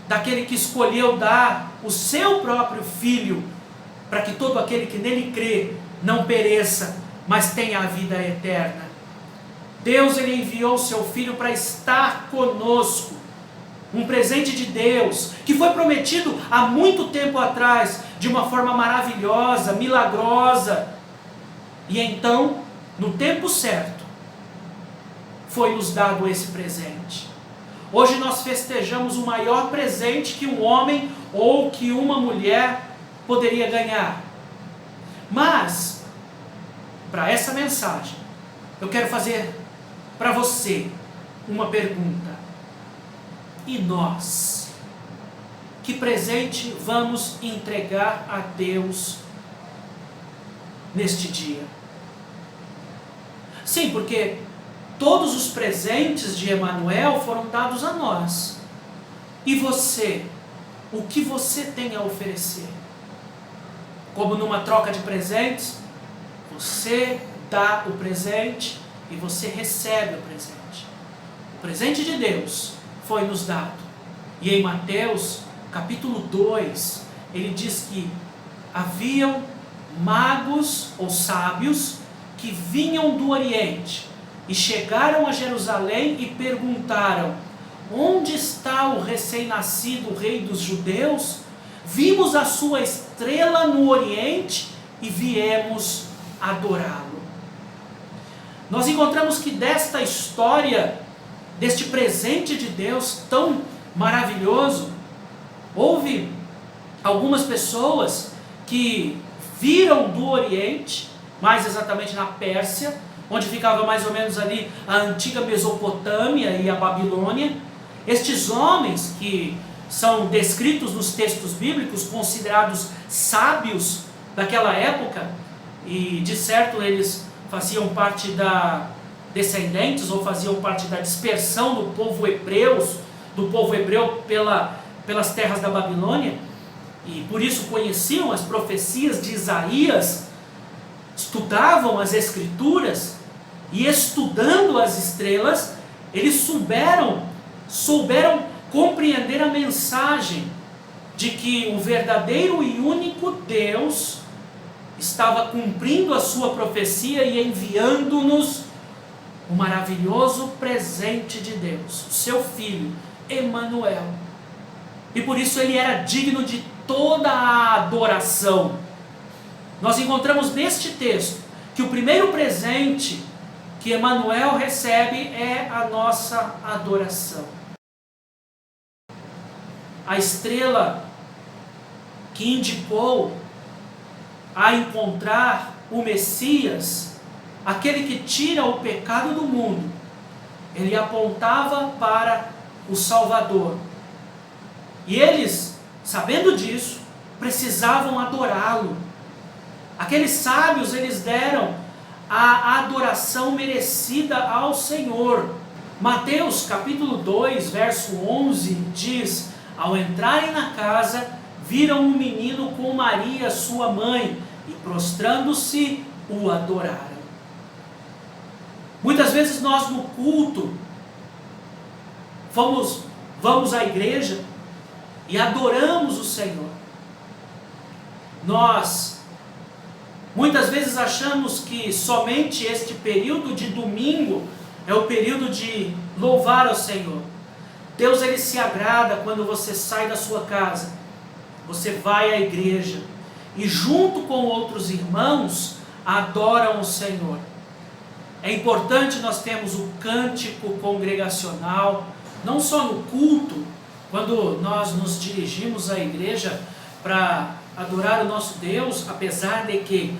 S1: daquele que escolheu dar o seu próprio Filho, para que todo aquele que nele crê não pereça, mas tenha a vida eterna. Deus, ele enviou o seu Filho para estar conosco, um presente de Deus, que foi prometido há muito tempo atrás, de uma forma maravilhosa, milagrosa, e então, no tempo certo, foi nos dado esse presente. Hoje nós festejamos o maior presente que um homem ou que uma mulher poderia ganhar. Mas, para essa mensagem, eu quero fazer para você uma pergunta. E nós? Que presente vamos entregar a Deus neste dia? Sim, porque todos os presentes de Emanuel foram dados a nós. E você? O que você tem a oferecer? Como numa troca de presentes, você dá o presente e você recebe o presente. O presente de Deus foi nos dado. E em Mateus, capítulo 2, ele diz que haviam magos ou sábios que vinham do Oriente e chegaram a Jerusalém e perguntaram: onde está o recém-nascido rei dos judeus? Vimos a sua estrela no Oriente e viemos adorá-lo. Nós encontramos que desta história, deste presente de Deus tão maravilhoso, houve algumas pessoas que viram do Oriente, mais exatamente na Pérsia, onde ficava mais ou menos ali a antiga Mesopotâmia e a Babilônia. Estes homens que são descritos nos textos bíblicos, considerados sábios daquela época, e de certo eles faziam parte da descendentes ou faziam parte da dispersão do povo hebreu pelas terras da Babilônia, e por isso conheciam as profecias de Isaías, estudavam as escrituras, e estudando as estrelas, eles souberam compreender a mensagem de que o verdadeiro e único Deus estava cumprindo a sua profecia e enviando-nos o maravilhoso presente de Deus, o seu Filho, Emanuel. E por isso ele era digno de toda a adoração. Nós encontramos neste texto que o primeiro presente que Emanuel recebe é a nossa adoração. A estrela que indicou a encontrar o Messias, aquele que tira o pecado do mundo, ele apontava para o Salvador. E eles, sabendo disso, precisavam adorá-lo. Aqueles sábios, eles deram a adoração merecida ao Senhor. Mateus capítulo 2, verso 11 diz: ao entrarem na casa, viram um menino com Maria, sua mãe, e prostrando-se, o adoraram. Muitas vezes nós no culto vamos à igreja e adoramos o Senhor. Nós muitas vezes achamos que somente este período de domingo é o período de louvar ao Senhor. Deus, ele se agrada quando você sai da sua casa, você vai à igreja e junto com outros irmãos adoram o Senhor. É importante nós termos o cântico congregacional, não só no culto, quando nós nos dirigimos à igreja para adorar o nosso Deus, apesar de que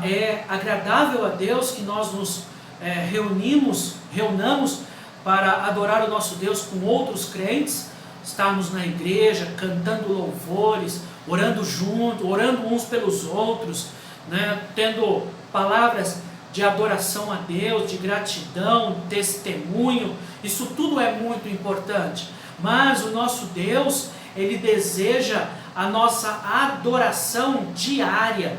S1: é agradável a Deus que nós nos reunamos para adorar o nosso Deus com outros crentes, estarmos na igreja, cantando louvores, orando junto, orando uns pelos outros, né, tendo palavras de adoração a Deus, de gratidão, testemunho. Isso tudo é muito importante. Mas o nosso Deus, Ele deseja a nossa adoração diária,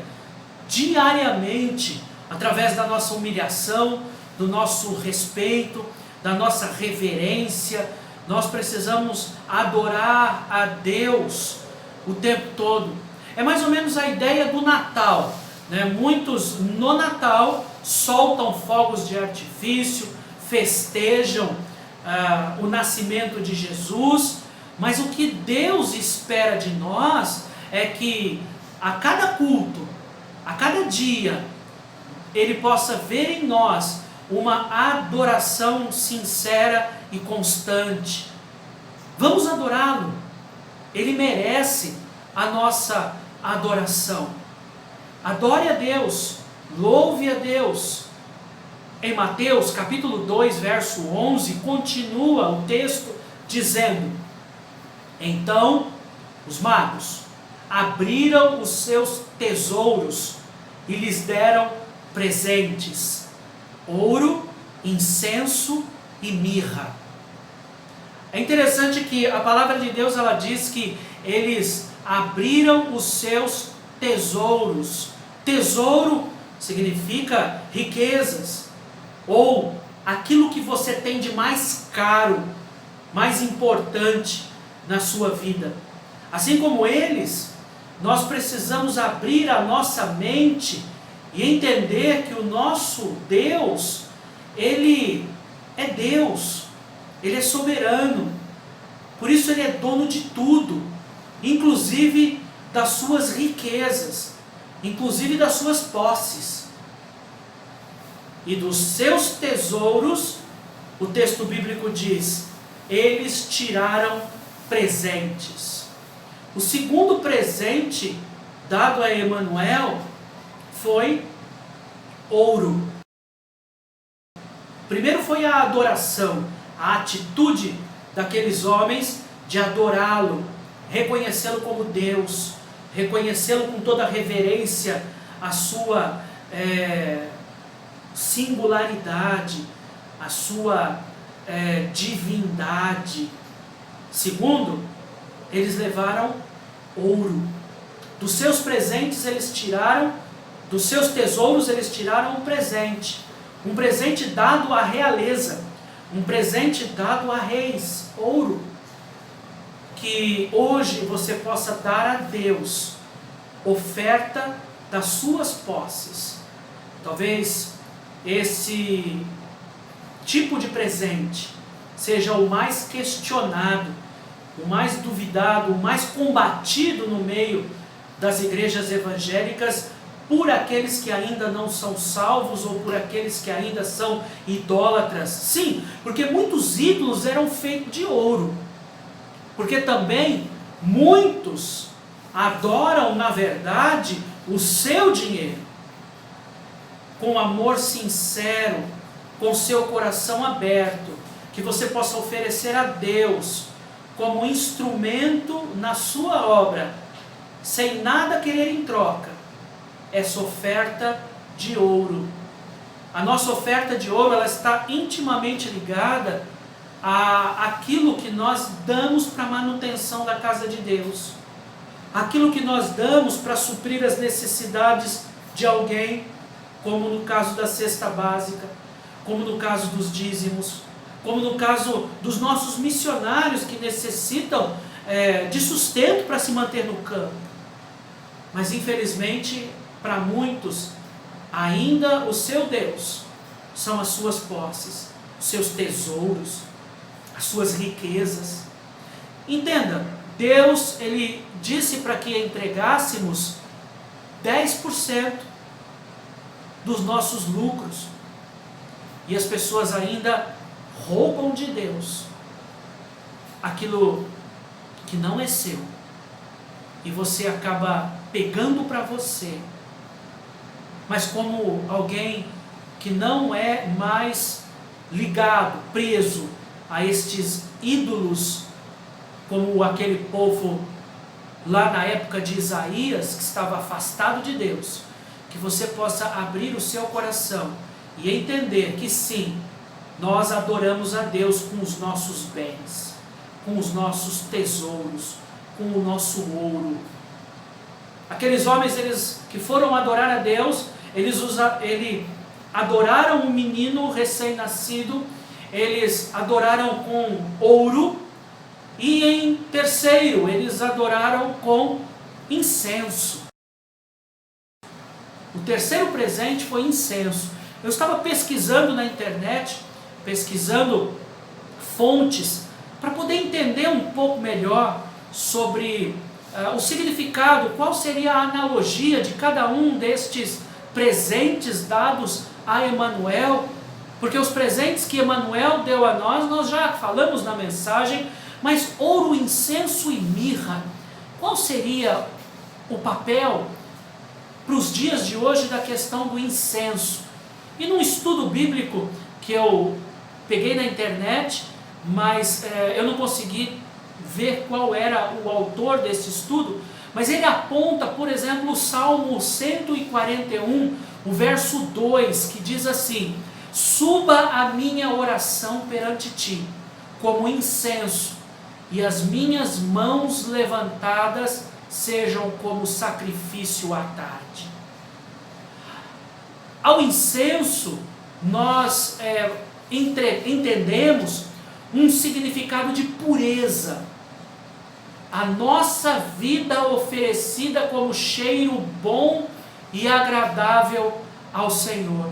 S1: diariamente, através da nossa humilhação, do nosso respeito, da nossa reverência. Nós precisamos adorar a Deus o tempo todo. É mais ou menos a ideia do Natal, né? Muitos no Natal soltam fogos de artifício, festejam o nascimento de Jesus, mas o que Deus espera de nós é que a cada culto, a cada dia, Ele possa ver em nós uma adoração sincera e constante. Vamos adorá-lo. Ele merece a nossa adoração. Adore a Deus, louve a Deus. Em Mateus capítulo 2, verso 11, continua o texto dizendo: então os magos abriram os seus tesouros e lhes deram presentes: ouro, incenso e mirra. É interessante que a palavra de Deus, ela diz que eles abriram os seus tesouros. Tesouro significa riquezas, ou aquilo que você tem de mais caro, mais importante na sua vida. Assim como eles, nós precisamos abrir a nossa mente e entender que o nosso Deus, Ele é Deus, Ele é soberano, por isso Ele é dono de tudo, inclusive das suas riquezas, inclusive das suas posses. E dos seus tesouros, o texto bíblico diz, eles tiraram presentes. O segundo presente dado a Emanuel foi ouro. Primeiro foi a adoração, a atitude daqueles homens de adorá-lo, reconhecê-lo como Deus, reconhecê-lo com toda a reverência, a sua singularidade, a sua divindade. Segundo, eles levaram ouro. Dos seus presentes eles tiraram, dos seus tesouros eles tiraram um presente dado à realeza, um presente dado a reis, ouro. Que hoje você possa dar a Deus oferta das suas posses. Talvez esse tipo de presente seja o mais questionado, o mais duvidado, o mais combatido no meio das igrejas evangélicas por aqueles que ainda não são salvos ou por aqueles que ainda são idólatras. Sim, porque muitos ídolos eram feitos de ouro. Porque também muitos adoram, na verdade, o seu dinheiro. Com amor sincero, com seu coração aberto, que você possa oferecer a Deus como instrumento na sua obra, sem nada querer em troca, essa oferta de ouro. A nossa oferta de ouro, ela está intimamente ligada àquilo que nós damos para a manutenção da casa de Deus, aquilo que nós damos para suprir as necessidades de alguém, como no caso da cesta básica, como no caso dos dízimos, como no caso dos nossos missionários que necessitam de sustento para se manter no campo. Mas infelizmente, para muitos, ainda o seu Deus são as suas posses, os seus tesouros, as suas riquezas. Entenda, Deus, Ele disse para que entregássemos 10% dos nossos lucros. E as pessoas ainda roubam de Deus aquilo que não é seu. E você acaba pegando para você. Mas como alguém que não é mais ligado, preso a estes ídolos, como aquele povo lá na época de Isaías, que estava afastado de Deus, que você possa abrir o seu coração e entender que sim, nós adoramos a Deus com os nossos bens, com os nossos tesouros, com o nosso ouro. Aqueles homens que foram adorar a Deus, eles adoraram o menino recém-nascido, eles adoraram com ouro, e em terceiro, eles adoraram com incenso. O terceiro presente foi incenso. Eu estava pesquisando na internet, pesquisando fontes, para poder entender um pouco melhor sobre o significado, qual seria a analogia de cada um destes presentes dados a Emanuel, porque os presentes que Emanuel deu a nós já falamos na mensagem, mas ouro, incenso e mirra, qual seria o papel para os dias de hoje da questão do incenso? E num estudo bíblico que eu peguei na internet, mas eu não consegui ver qual era o autor desse estudo, mas ele aponta, por exemplo, o Salmo 141, o verso 2, que diz assim: suba a minha oração perante ti, como incenso, e as minhas mãos levantadas sejam como sacrifício à tarde. Ao incenso, nós entendemos um significado de pureza. A nossa vida oferecida como cheiro bom e agradável ao Senhor.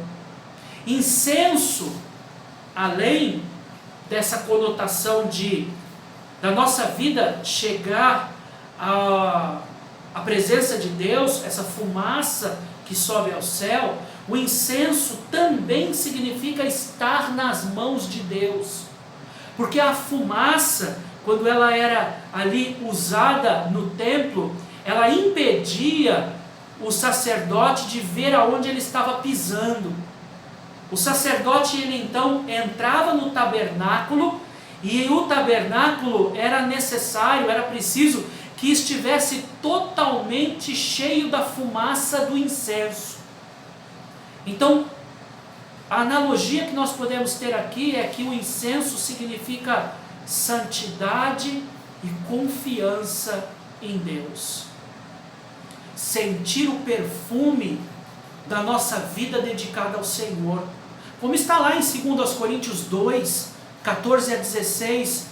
S1: Incenso, além dessa conotação da nossa vida chegar à presença de Deus, essa fumaça que sobe ao céu, o incenso também significa estar nas mãos de Deus. Porque a fumaça, quando ela era ali usada no templo, ela impedia o sacerdote de ver aonde ele estava pisando. O sacerdote, ele então entrava no tabernáculo, e o tabernáculo era necessário, era preciso que estivesse totalmente cheio da fumaça do incenso. Então, a analogia que nós podemos ter aqui é que o incenso significa santidade e confiança em Deus. Sentir o perfume da nossa vida dedicada ao Senhor. Como está lá em 2 Coríntios 2, 14 a 16,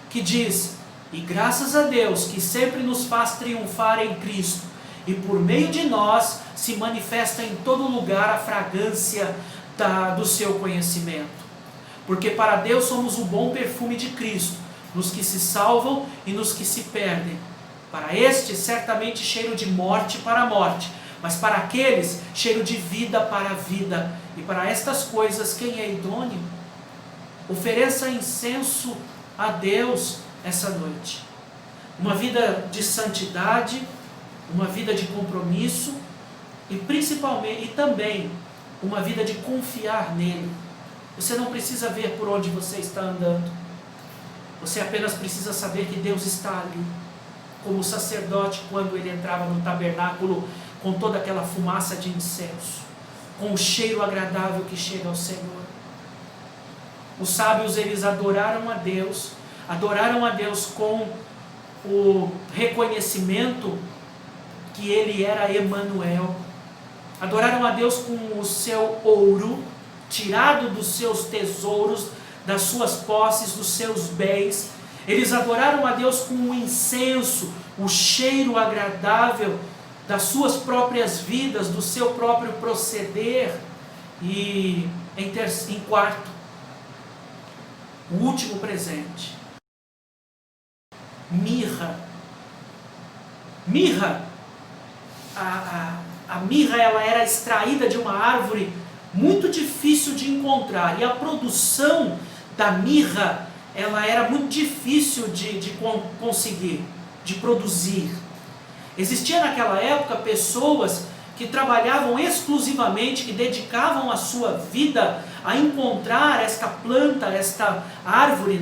S1: que diz: e graças a Deus que sempre nos faz triunfar em Cristo, e por meio de nós se manifesta em todo lugar a fragrância do seu conhecimento. Porque para Deus somos o bom perfume de Cristo, nos que se salvam e nos que se perdem. Para estes, certamente cheiro de morte para a morte, mas para aqueles, cheiro de vida para a vida. E para estas coisas, quem é idôneo? Ofereça incenso a Deus essa noite. Uma vida de santidade, uma vida de compromisso e principalmente e também uma vida de confiar nele. Você não precisa ver por onde você está andando. Você apenas precisa saber que Deus está ali. Como o sacerdote, quando ele entrava no tabernáculo com toda aquela fumaça de incenso, com o cheiro agradável que chega ao Senhor. Os sábios, eles adoraram a Deus com o reconhecimento que ele era Emanuel. Adoraram a Deus com o seu ouro, tirado dos seus tesouros, das suas posses, dos seus bens. Eles adoraram a Deus com o incenso, o cheiro agradável das suas próprias vidas, do seu próprio proceder. E em quarto, o último presente, mirra. Mirra, a mirra, ela era extraída de uma árvore muito difícil de encontrar, e a produção da mirra, ela era muito difícil de conseguir, de produzir. Existia naquela época pessoas que trabalhavam exclusivamente, que dedicavam a sua vida a encontrar esta planta, esta árvore,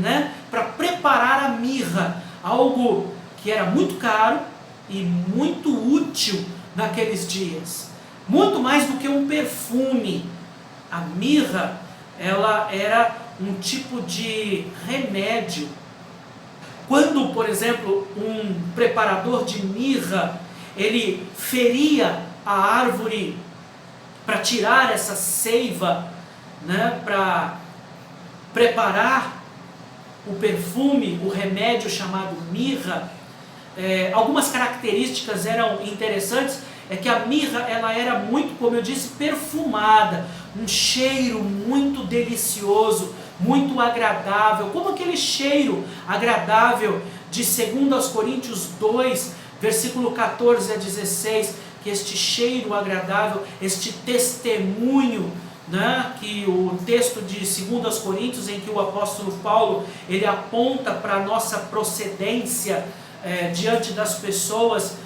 S1: para preparar a mirra, algo que era muito caro e muito útil naqueles dias, muito mais do que um perfume. A mirra, ela era um tipo de remédio Quando, por exemplo, um preparador de mirra, ele feria a árvore para tirar essa seiva, né, para preparar o perfume, o remédio chamado mirra, algumas características eram interessantes. É que a mirra, ela era muito, como eu disse, perfumada, um cheiro muito delicioso, muito agradável, como aquele cheiro agradável de 2 Coríntios 2, versículo 14 a 16, que este cheiro agradável, este testemunho, né, que o texto de 2 Coríntios, em que o apóstolo Paulo, ele aponta para a nossa procedência diante das pessoas,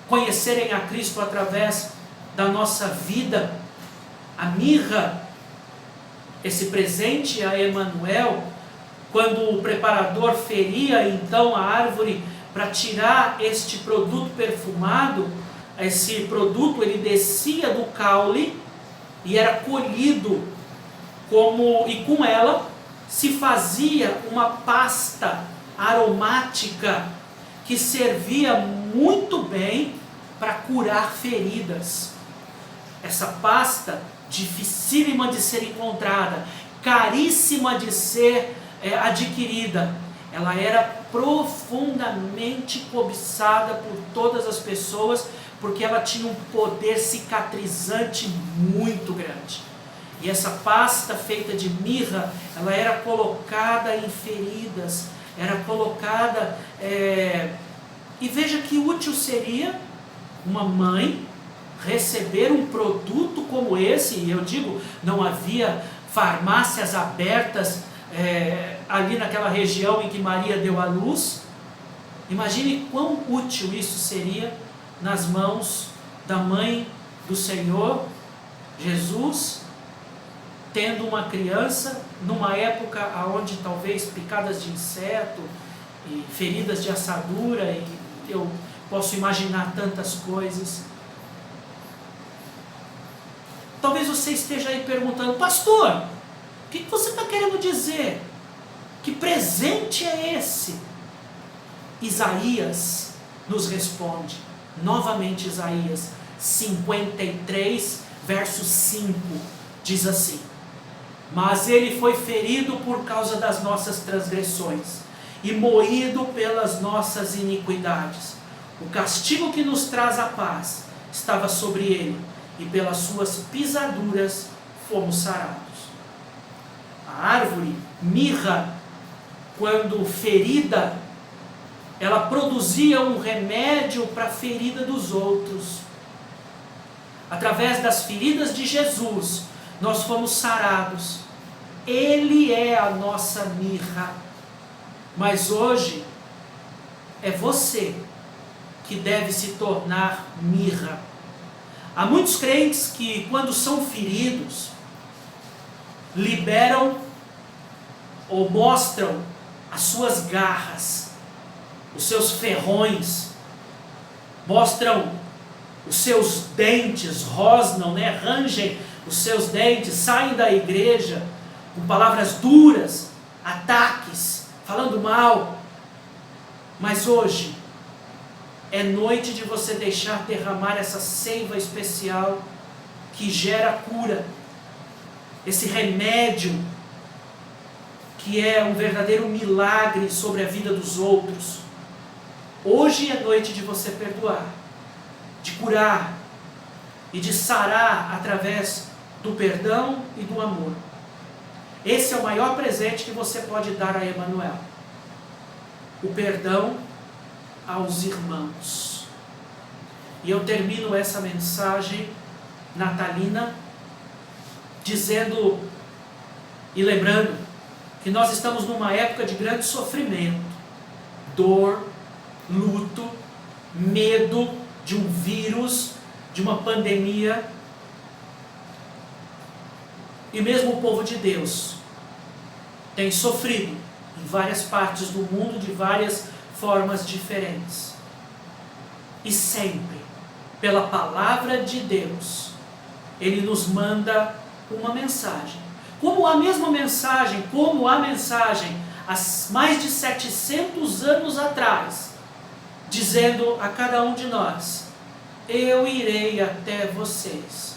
S1: conhecerem a Cristo através da nossa vida. A mirra, esse presente a Emanuel, quando o preparador feria então a árvore para tirar este produto perfumado, esse produto ele descia do caule e era colhido, e com ela se fazia uma pasta aromática que servia muito bem para curar feridas. Essa pasta, dificílima de ser encontrada, caríssima de ser adquirida, ela era profundamente cobiçada por todas as pessoas, porque ela tinha um poder cicatrizante muito grande. E essa pasta feita de mirra, ela era colocada em feridas, era colocada... E veja que útil seria uma mãe receber um produto como esse. E eu digo, não havia farmácias abertas ali naquela região em que Maria deu à luz. Imagine quão útil isso seria nas mãos da mãe do Senhor Jesus, tendo uma criança numa época onde talvez picadas de inseto e feridas de assadura, e eu posso imaginar tantas coisas. Talvez você esteja aí perguntando: pastor, o que você está querendo dizer? Que presente é esse? Isaías nos responde, novamente Isaías 53, verso 5, diz assim: mas ele foi ferido por causa das nossas transgressões e moído pelas nossas iniquidades. O castigo que nos traz a paz estava sobre ele, e pelas suas pisaduras fomos sarados. A árvore mirra, quando ferida, ela produzia um remédio para a ferida dos outros. Através das feridas de Jesus, nós fomos sarados. Ele é a nossa mirra. Mas hoje, é você que deve se tornar mirra. Há muitos crentes que, quando são feridos, liberam ou mostram as suas garras, os seus ferrões, mostram os seus dentes, rosnam, rangem os seus dentes, saem da igreja com palavras duras, ataques, falando mal. Mas hoje é noite de você deixar derramar essa seiva especial que gera cura, esse remédio que é um verdadeiro milagre sobre a vida dos outros. Hoje é noite de você perdoar, de curar e de sarar através do perdão e do amor. Esse é o maior presente que você pode dar a Emanuel: o perdão aos irmãos. E eu termino essa mensagem natalina dizendo e lembrando que nós estamos numa época de grande sofrimento, dor, luto, medo de um vírus, de uma pandemia. E mesmo o povo de Deus tem sofrido em várias partes do mundo, de várias formas diferentes. E sempre, pela palavra de Deus, Ele nos manda uma mensagem. Como a mensagem há mais de 700 anos atrás, dizendo a cada um de nós: eu irei até vocês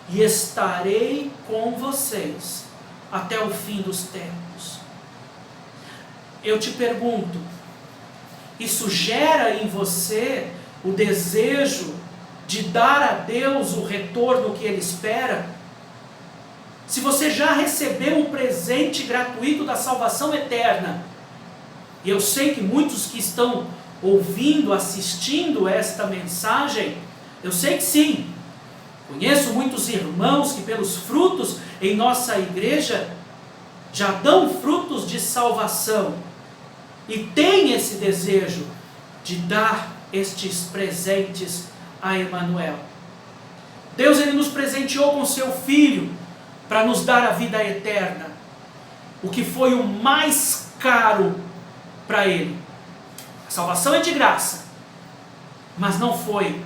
S1: e estarei com vocês até o fim dos tempos. Eu te pergunto, isso gera em você o desejo de dar a Deus o retorno que Ele espera? Se você já recebeu o presente gratuito da salvação eterna, e eu sei que muitos que estão ouvindo, assistindo esta mensagem, eu sei que sim. Conheço muitos irmãos que pelos frutos em nossa igreja já dão frutos de salvação e têm esse desejo de dar estes presentes a Emanuel. Deus, Ele nos presenteou com seu Filho para nos dar a vida eterna, o que foi o mais caro para Ele. A salvação é de graça, mas não foi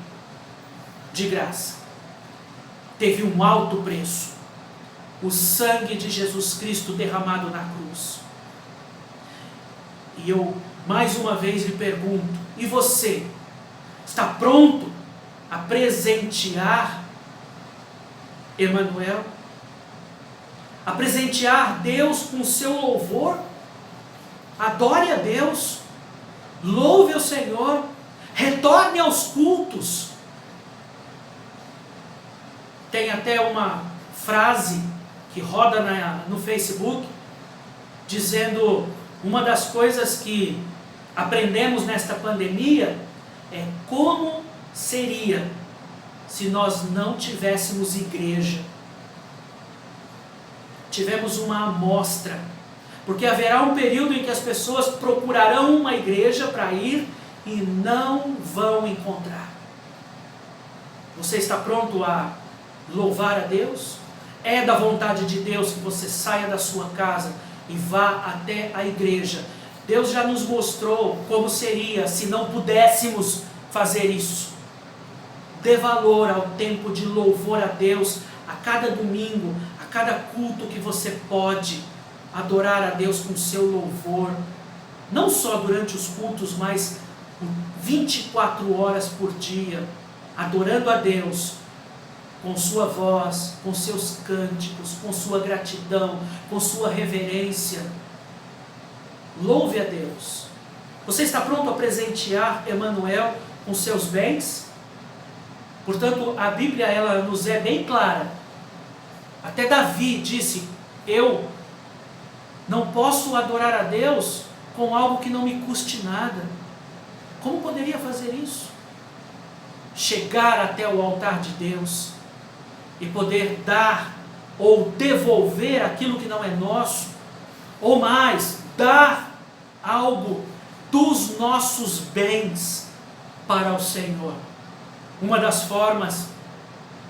S1: de graça. Teve um alto preço, o sangue de Jesus Cristo derramado na cruz. E eu mais uma vez lhe pergunto, e você, está pronto a presentear Emanuel? A presentear Deus com seu louvor? Adore a Deus, louve o Senhor, retorne aos cultos. Tem até uma frase que roda no Facebook, dizendo: uma das coisas que aprendemos nesta pandemia é como seria se nós não tivéssemos igreja. Tivemos uma amostra, porque haverá um período em que as pessoas procurarão uma igreja para ir e não vão encontrar. Você está pronto a louvar a Deus? É da vontade de Deus que você saia da sua casa e vá até a igreja. Deus já nos mostrou como seria se não pudéssemos fazer isso. Dê valor ao tempo de louvor a Deus, a cada domingo, a cada culto que você pode adorar a Deus com seu louvor, não só durante os cultos, mas 24 horas por dia, adorando a Deus com sua voz, com seus cânticos, com sua gratidão, com sua reverência. Louve a Deus. Você está pronto a presentear Emanuel com seus bens? Portanto, a Bíblia ela nos é bem clara. Até Davi disse: eu não posso adorar a Deus com algo que não me custe nada. Como poderia fazer isso? Chegar até o altar de Deus e poder dar ou devolver aquilo que não é nosso, ou mais, dar algo dos nossos bens para o Senhor. Uma das formas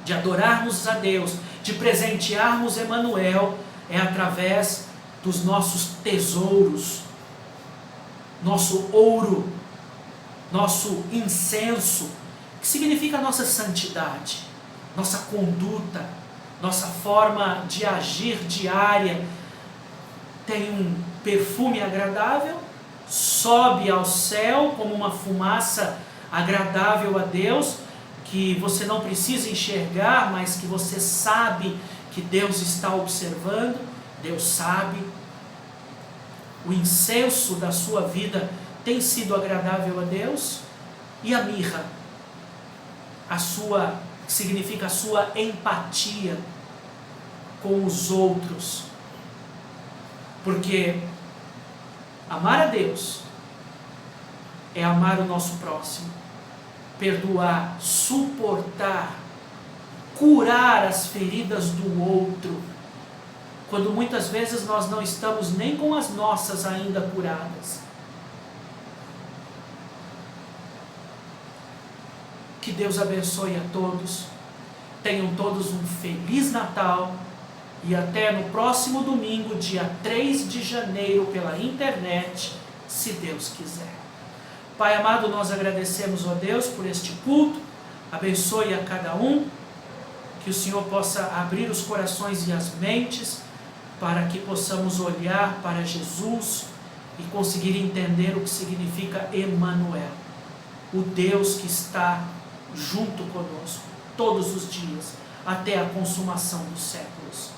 S1: de adorarmos a Deus, de presentearmos Emanuel, é através dos nossos tesouros, nosso ouro, nosso incenso, que significa a nossa santidade, nossa conduta, nossa forma de agir diária. Tem um perfume agradável, sobe ao céu como uma fumaça agradável a Deus, que você não precisa enxergar, mas que você sabe que Deus está observando. Deus sabe. O incenso da sua vida tem sido agradável a Deus? E a mirra? Significa a sua empatia com os outros. Porque amar a Deus é amar o nosso próximo, perdoar, suportar, curar as feridas do outro, quando muitas vezes nós não estamos nem com as nossas ainda curadas. Que Deus abençoe a todos, tenham todos um Feliz Natal e até no próximo domingo, dia 3 de janeiro, pela internet, se Deus quiser. Pai amado, nós agradecemos a Deus por este culto, abençoe a cada um, que o Senhor possa abrir os corações e as mentes, para que possamos olhar para Jesus e conseguir entender o que significa Emanuel, o Deus que está junto conosco todos os dias, até a consumação dos séculos.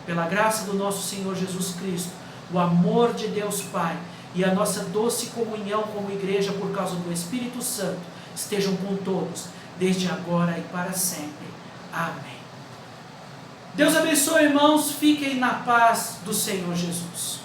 S1: Pela graça do nosso Senhor Jesus Cristo, o amor de Deus Pai e a nossa doce comunhão como igreja por causa do Espírito Santo estejam com todos, desde agora e para sempre. Amém. Deus abençoe, irmãos. Fiquem na paz do Senhor Jesus.